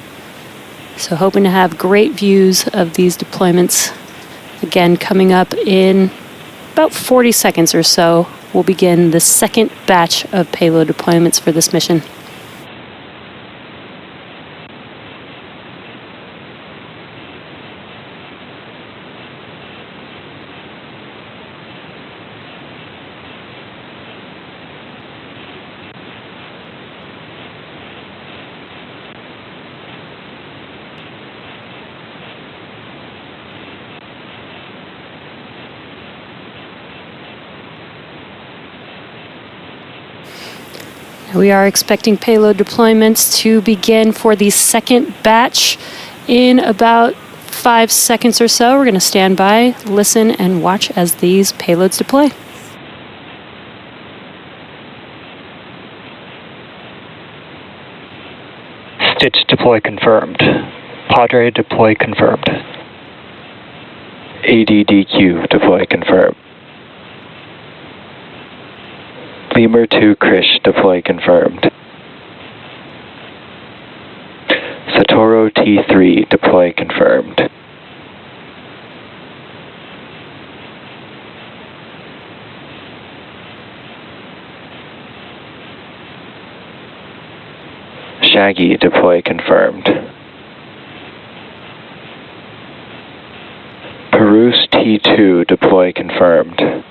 Speaker 4: So hoping to have great views of these deployments. Again, coming up in about 40 seconds or so, we'll begin the second batch of payload deployments for this mission. We are expecting payload deployments to begin for the second batch in about 5 seconds or so. We're going to stand by, listen, and watch as these payloads deploy.
Speaker 2: Stitch deploy confirmed. Padre deploy confirmed.
Speaker 12: ADDQ deploy confirmed. Lemur 2 Krish deploy confirmed. Satoru T3 deploy confirmed. Shaggy deploy confirmed. Peruse T2 deploy confirmed.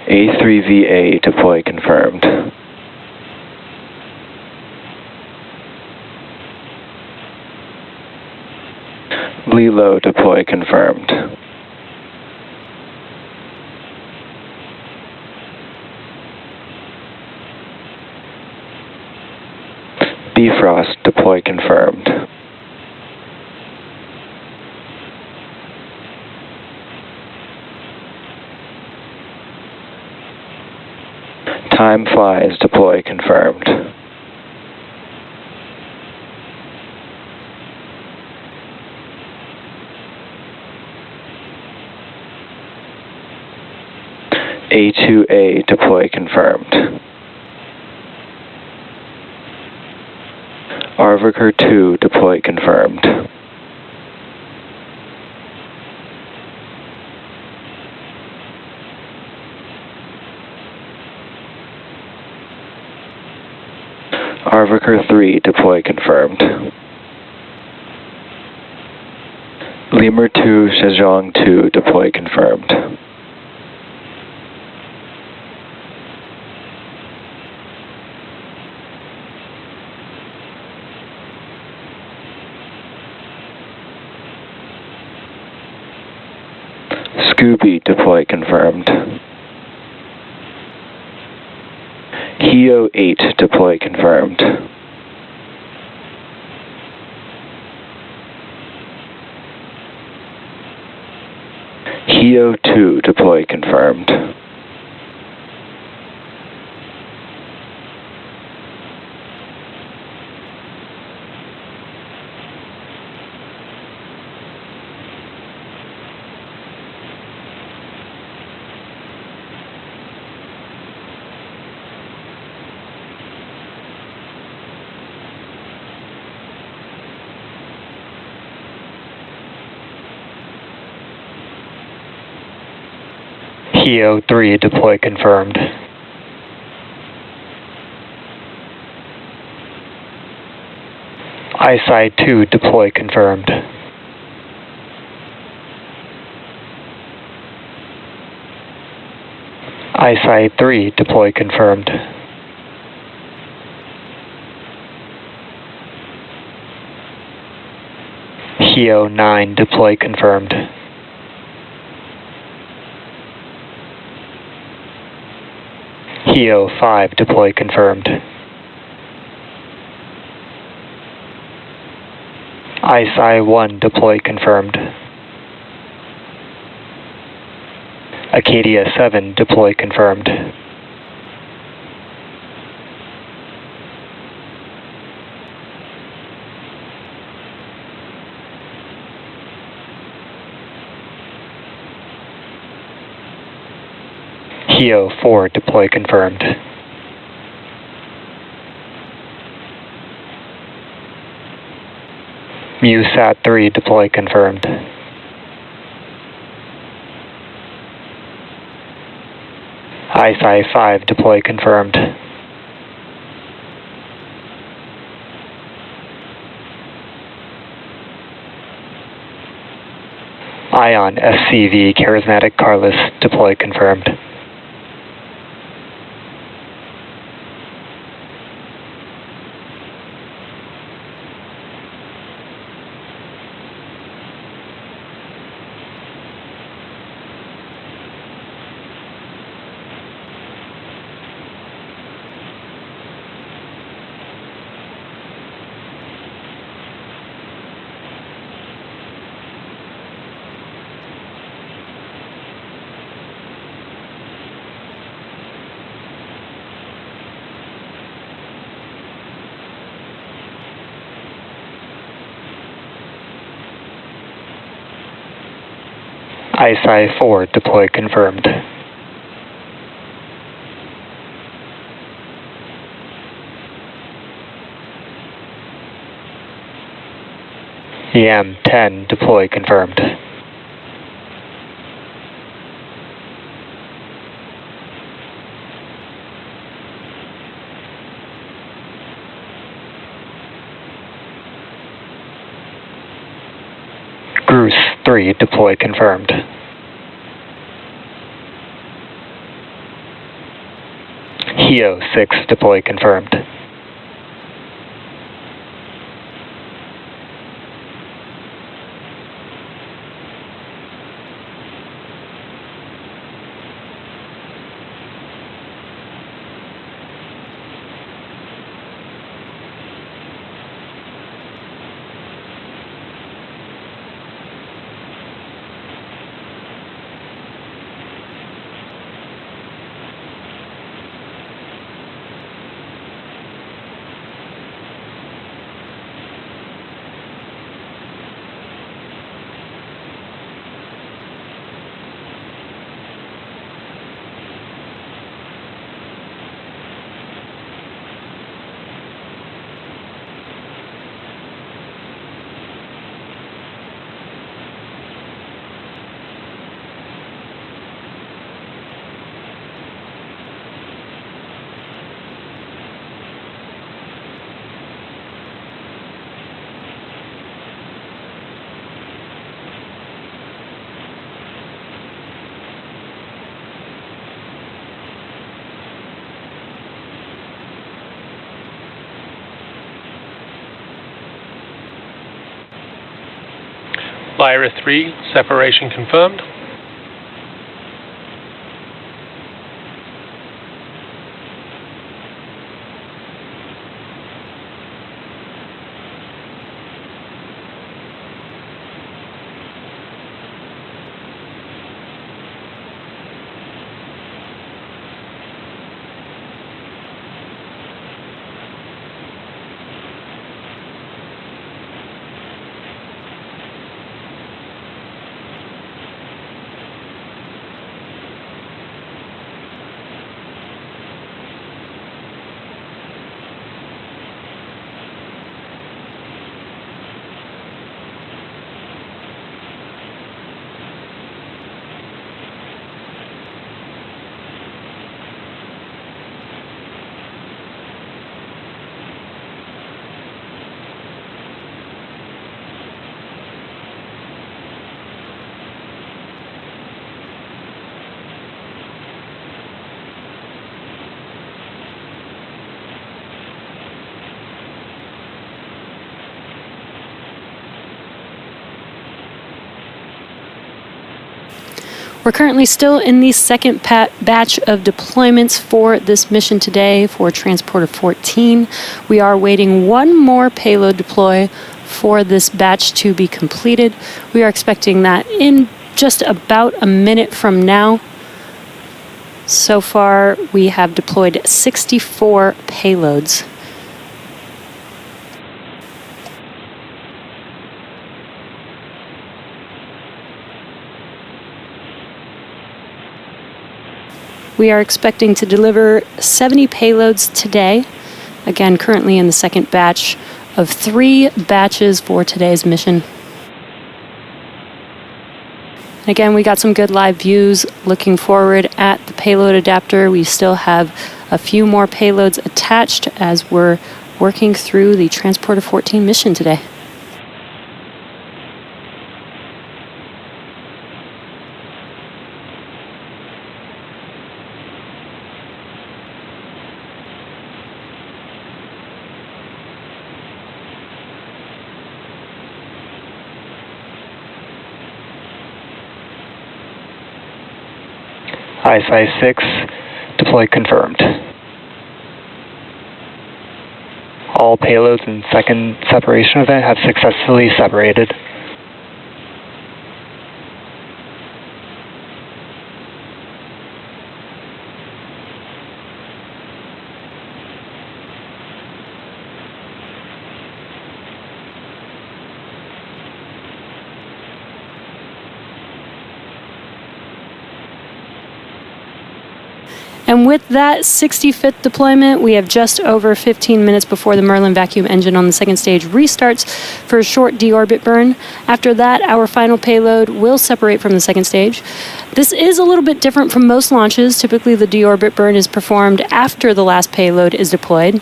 Speaker 12: A3VA deploy confirmed. Lilo deploy confirmed. Bifrost deploy confirmed. Time Flies deploy confirmed. A2A deploy confirmed. Arviker 2 deploy confirmed. Arviker 3 deploy confirmed. Lemur 2 Zhejiang 2 deploy confirmed. Scooby deploy confirmed. Heo 8 deploy confirmed. Heo 2 deploy confirmed.
Speaker 2: Heo 3 deploy confirmed. ISI 2 deploy confirmed. ISI 3 deploy confirmed. Heo 9 deploy confirmed. Heo 5 deploy confirmed. ISI 1 deploy confirmed. Acadia 7 deploy confirmed. Heo 4 deploy confirmed. MuSat 3 deploy confirmed. ISI 5 deploy confirmed. Ion SCV Charismatic Carless deploy confirmed. ISI-4 deploy confirmed. EM-10 deploy confirmed. Goose-3 deploy confirmed. HEO-6 deploy confirmed.
Speaker 1: Lyra-3 separation confirmed.
Speaker 4: We're currently still in the second batch of deployments for this mission today for Transporter-14. We are waiting one more payload deploy for this batch to be completed. We are expecting that in just about a minute from now. So far, we have deployed 64 payloads. We are expecting to deliver 70 payloads today. Again, currently in the second batch of 3 batches for today's mission. Again, we got some good live views looking forward at the payload adapter. We still have a few more payloads attached as we're working through the Transporter-14 mission today.
Speaker 2: ISI-6 deploy confirmed. All payloads in second separation event have successfully separated.
Speaker 4: And with that 65th deployment, we have just over 15 minutes before the Merlin vacuum engine on the second stage restarts for a short deorbit burn. After that, our final payload will separate from the second stage. This is a little bit different from most launches. Typically, the deorbit burn is performed after the last payload is deployed.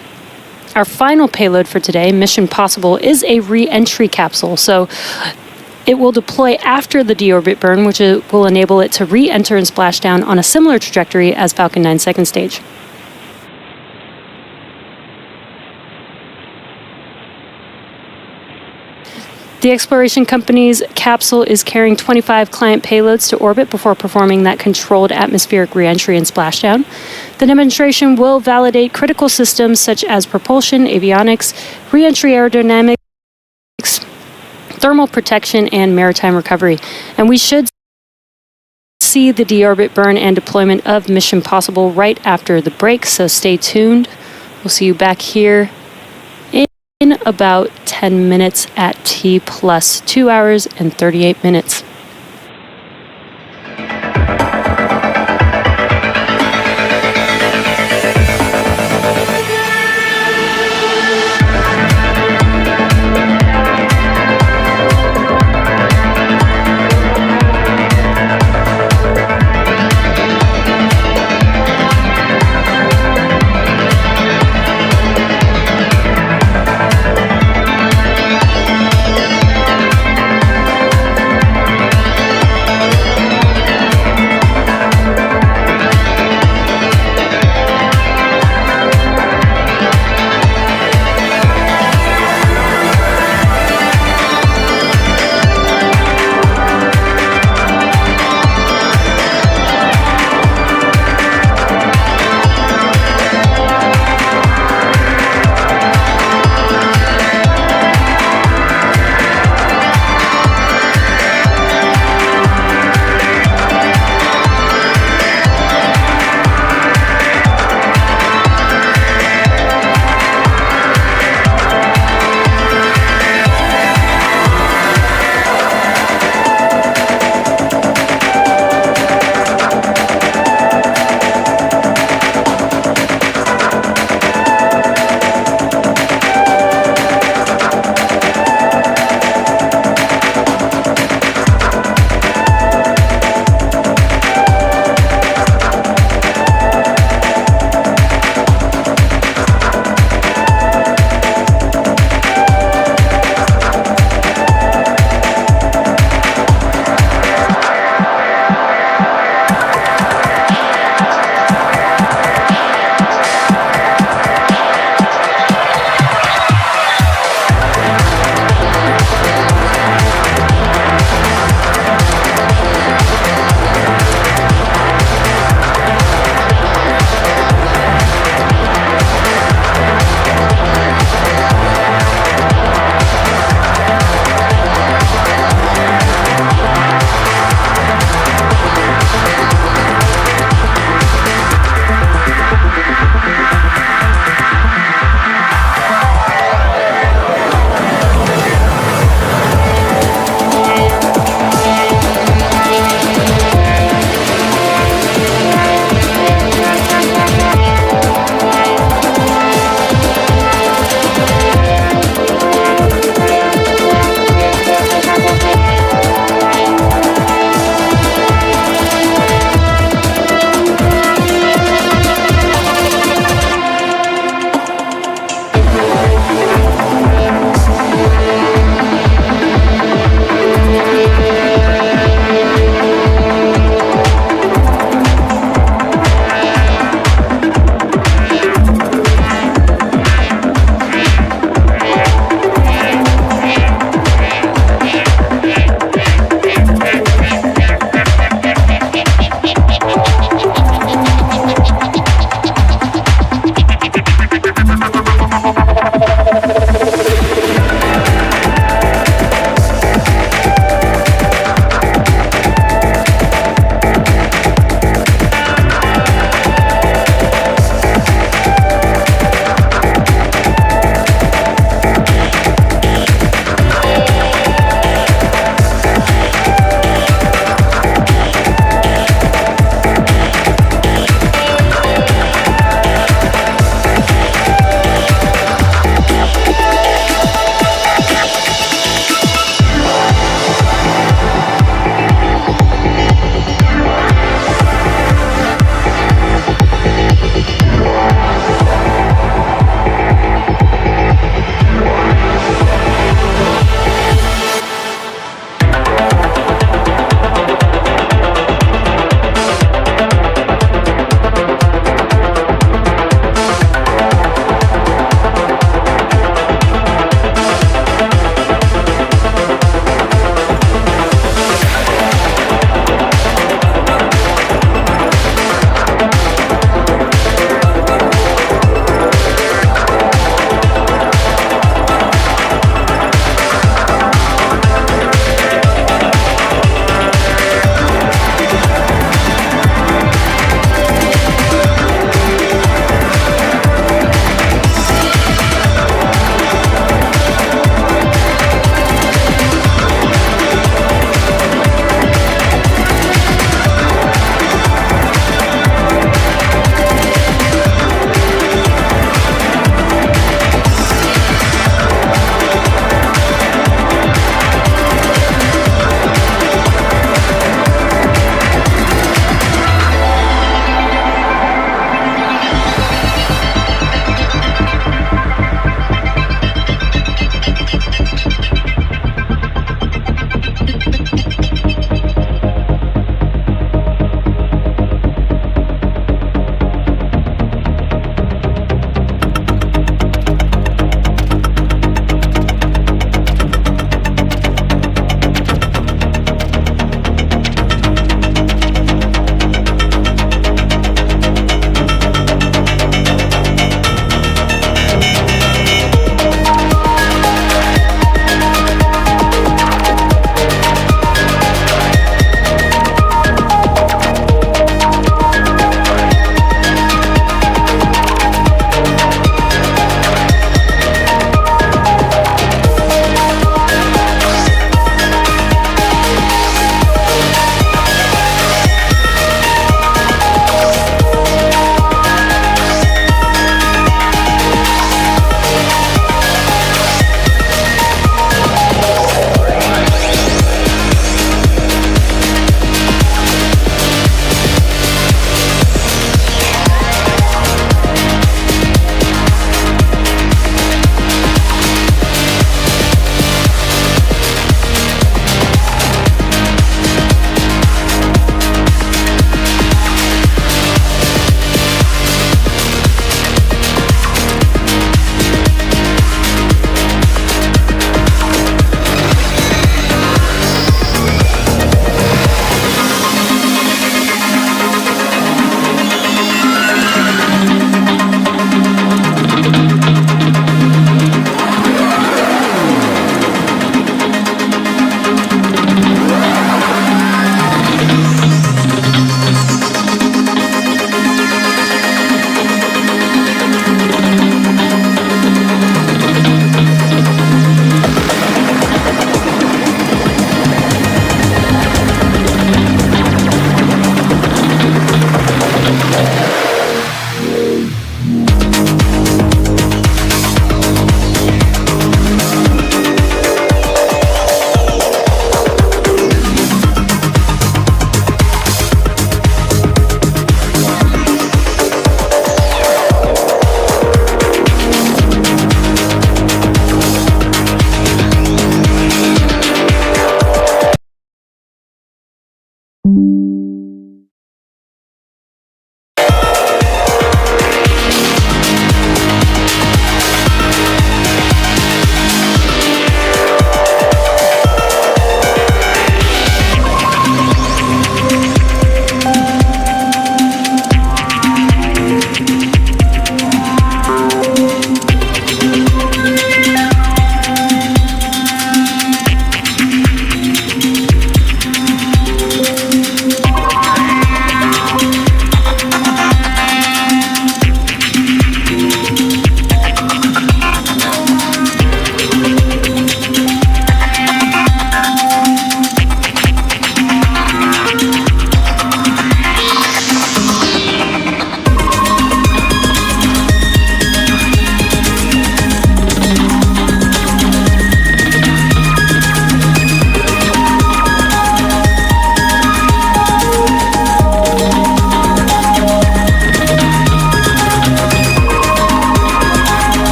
Speaker 4: Our final payload for today, Mission Possible, is a re-entry capsule. So it will deploy after the deorbit burn, which will enable it to re-enter and splash down on a similar trajectory as Falcon 9's second stage. The exploration company's capsule is carrying 25 client payloads to orbit before performing that controlled atmospheric re-entry and splashdown. The demonstration will validate critical systems such as propulsion, avionics, re-entry aerodynamics, thermal protection, and maritime recovery. And we should see the deorbit burn and deployment of Mission Possible right after the break, so stay tuned. We'll see you back here in about 10 minutes at T plus 2 hours and 38 minutes.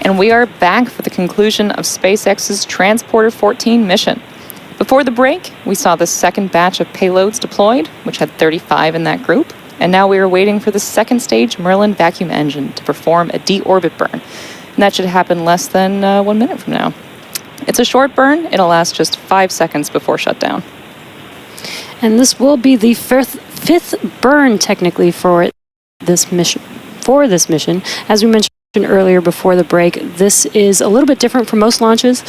Speaker 5: And we are back for the conclusion of SpaceX's Transporter-14 mission. Before the break, we saw the second batch of payloads deployed, which had 35 in that group. And now we are waiting for the second stage Merlin vacuum engine to perform a deorbit burn. And that should happen less than 1 minute from now. It's a short burn. It'll last just 5 seconds before shutdown.
Speaker 4: And this will be the fifth burn, technically, for this mission. As we mentioned earlier before the break, this is a little bit different from most launches.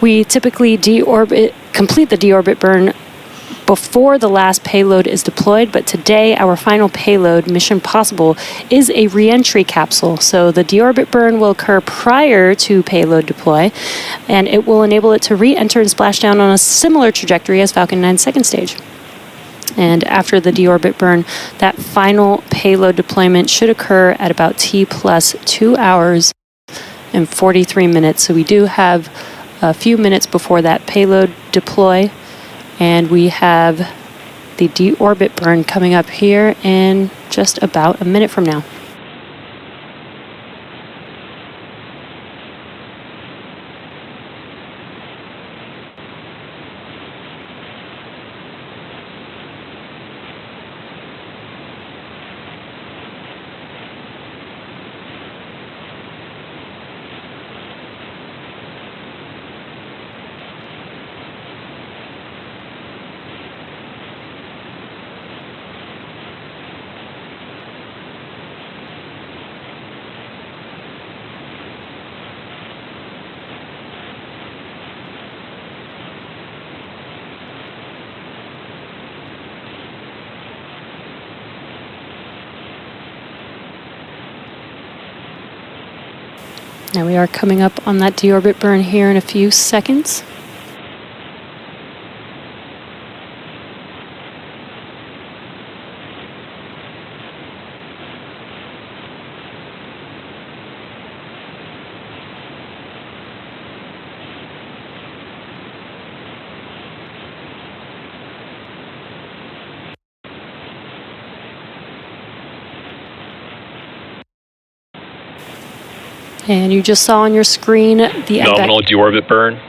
Speaker 4: We typically complete the deorbit burn before the last payload is deployed, but today our final payload, Mission Possible, is a re-entry capsule. So the deorbit burn will occur prior to payload deploy, and it will enable it to re-enter and splash down on a similar trajectory as Falcon 9's second stage. And after the deorbit burn, that final payload deployment should occur at about T plus 2 hours and 43 minutes. So we do have a few minutes before that payload deploy. And we have the deorbit burn coming up here in just about a minute from now. Now we are coming up on that deorbit burn here in a few seconds. And you just saw on your screen the
Speaker 7: nominal deorbit burn.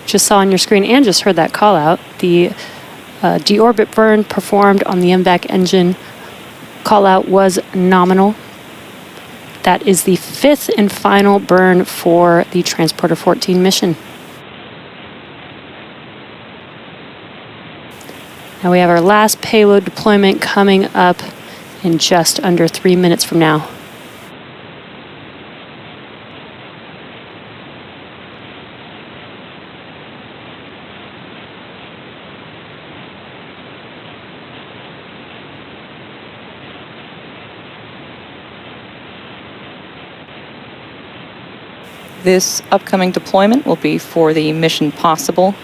Speaker 4: Just saw on your screen and just heard that call out. The deorbit burn performed on the MVAC engine call out was nominal. That is the fifth and final burn for the Transporter-14 mission. Now we have our last payload deployment coming up in just under 3 minutes from now.
Speaker 5: This upcoming deployment will be for the Mission Possible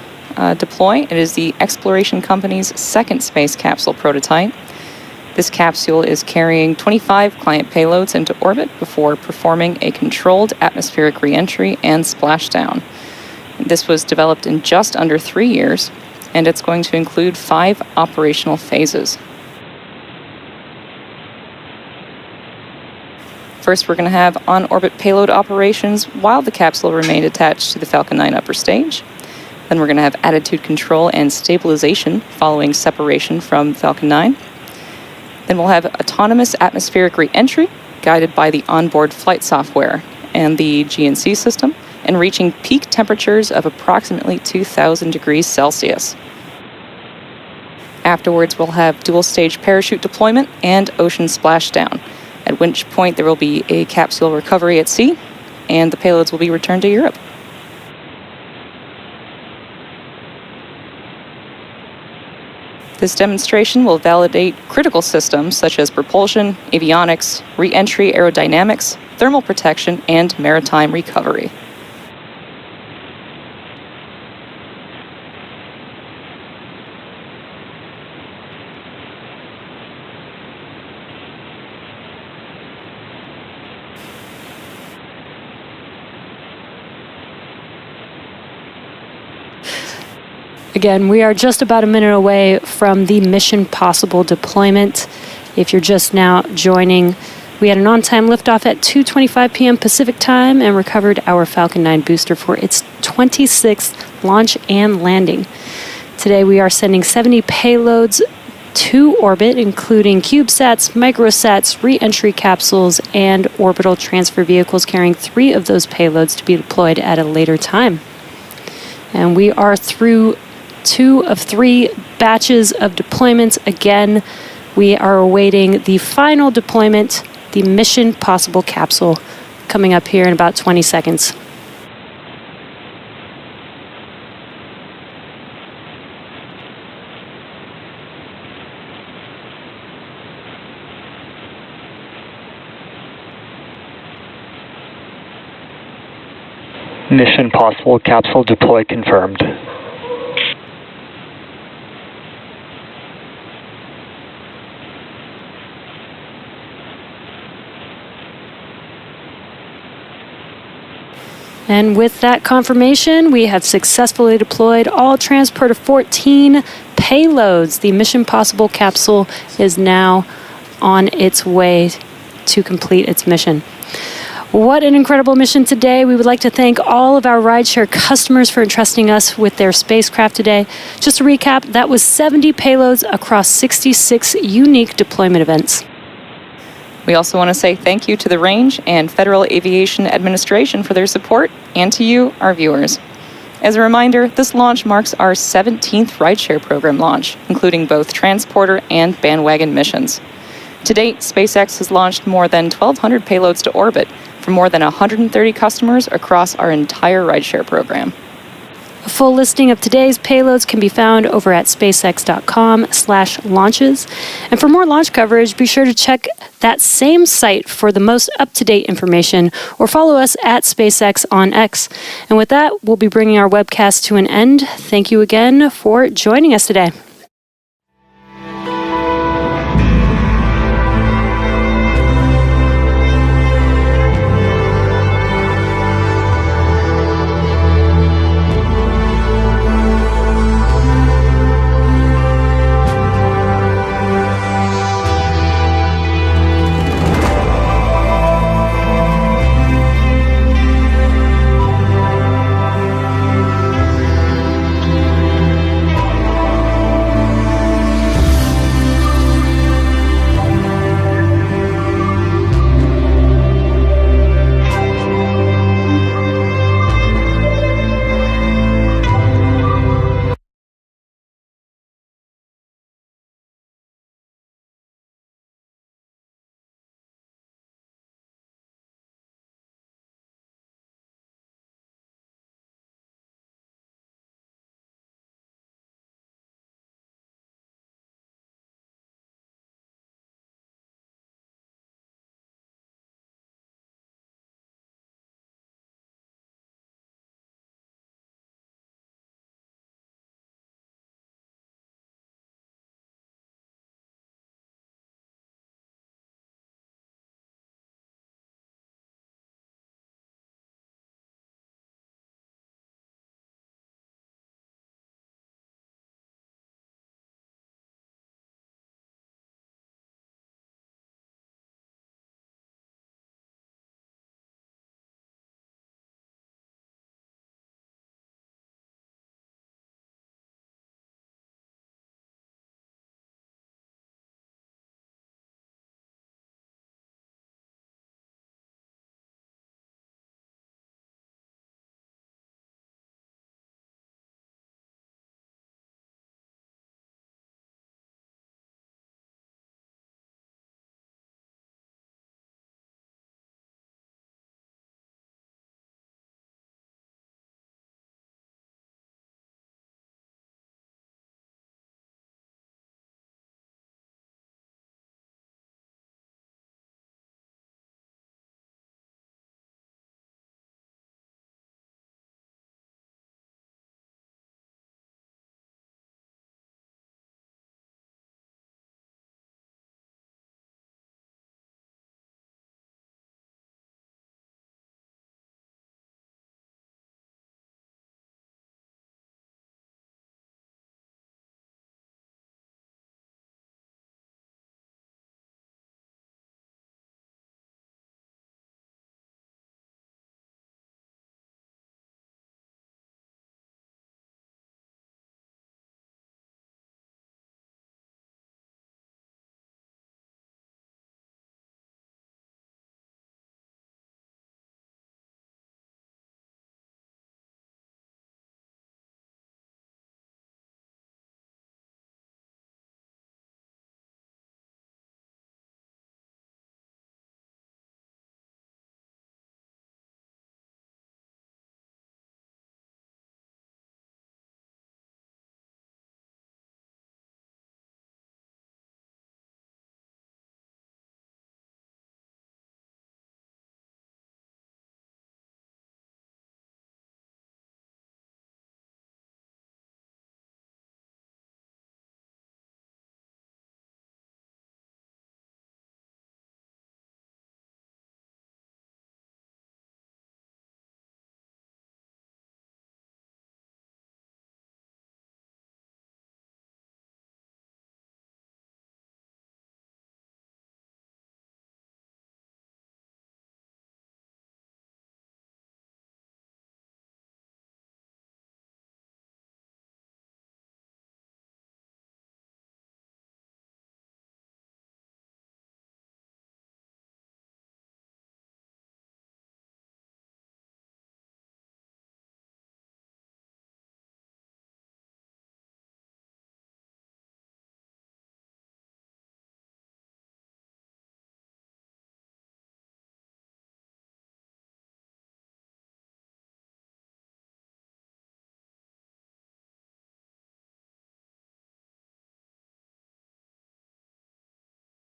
Speaker 5: deploy. It is the exploration company's second space capsule prototype. This capsule is carrying 25 client payloads into orbit before performing a controlled atmospheric re-entry and splashdown. This was developed in just under 3 years, and it's going to include 5 operational phases. First, we're going to have on-orbit payload operations while the capsule remained attached to the Falcon 9 upper stage. Then we're going to have attitude control and stabilization following separation from Falcon 9. Then we'll have autonomous atmospheric re-entry guided by the onboard flight software and the GNC system, and reaching peak temperatures of approximately 2,000 degrees Celsius. Afterwards, we'll have dual-stage parachute deployment and ocean splashdown, at which point there will be a capsule recovery at sea, and the payloads will be returned to Europe. This demonstration will validate critical systems such as propulsion, avionics, re-entry aerodynamics, thermal protection, and maritime recovery.
Speaker 4: Again, we are just about a minute away from the Mission Possible deployment. If you're just now joining, we had an on-time liftoff at 2:25 p.m. Pacific time and recovered our Falcon 9 booster for its 26th launch and landing. Today we are sending 70 payloads to orbit, including CubeSats, microsats, re-entry capsules, and orbital transfer vehicles carrying 3 of those payloads to be deployed at a later time. And we are through 2 of 3 batches of deployments. Again, we are awaiting the final deployment, the Mission Possible capsule, coming up here in about 20 seconds.
Speaker 2: Mission Possible capsule deploy confirmed.
Speaker 4: And with that confirmation, we have successfully deployed all Transporter-14 payloads. The Mission Possible capsule is now on its way to complete its mission. What an incredible mission today. We would like to thank all of our rideshare customers for entrusting us with their spacecraft today. Just to recap, that was 70 payloads across 66 unique deployment events.
Speaker 5: We also want to say thank you to the Range and Federal Aviation Administration for their support, and to you, our viewers. As a reminder, this launch marks our 17th rideshare program launch, including both transporter and bandwagon missions. To date, SpaceX has launched more than 1,200 payloads to orbit for more than 130 customers across our entire rideshare program.
Speaker 4: A full listing of today's payloads can be found over at spacex.com/launches. And for more launch coverage, be sure to check that same site for the most up-to-date information, or follow us at SpaceX on X. And with that, we'll be bringing our webcast to an end. Thank you again for joining us today.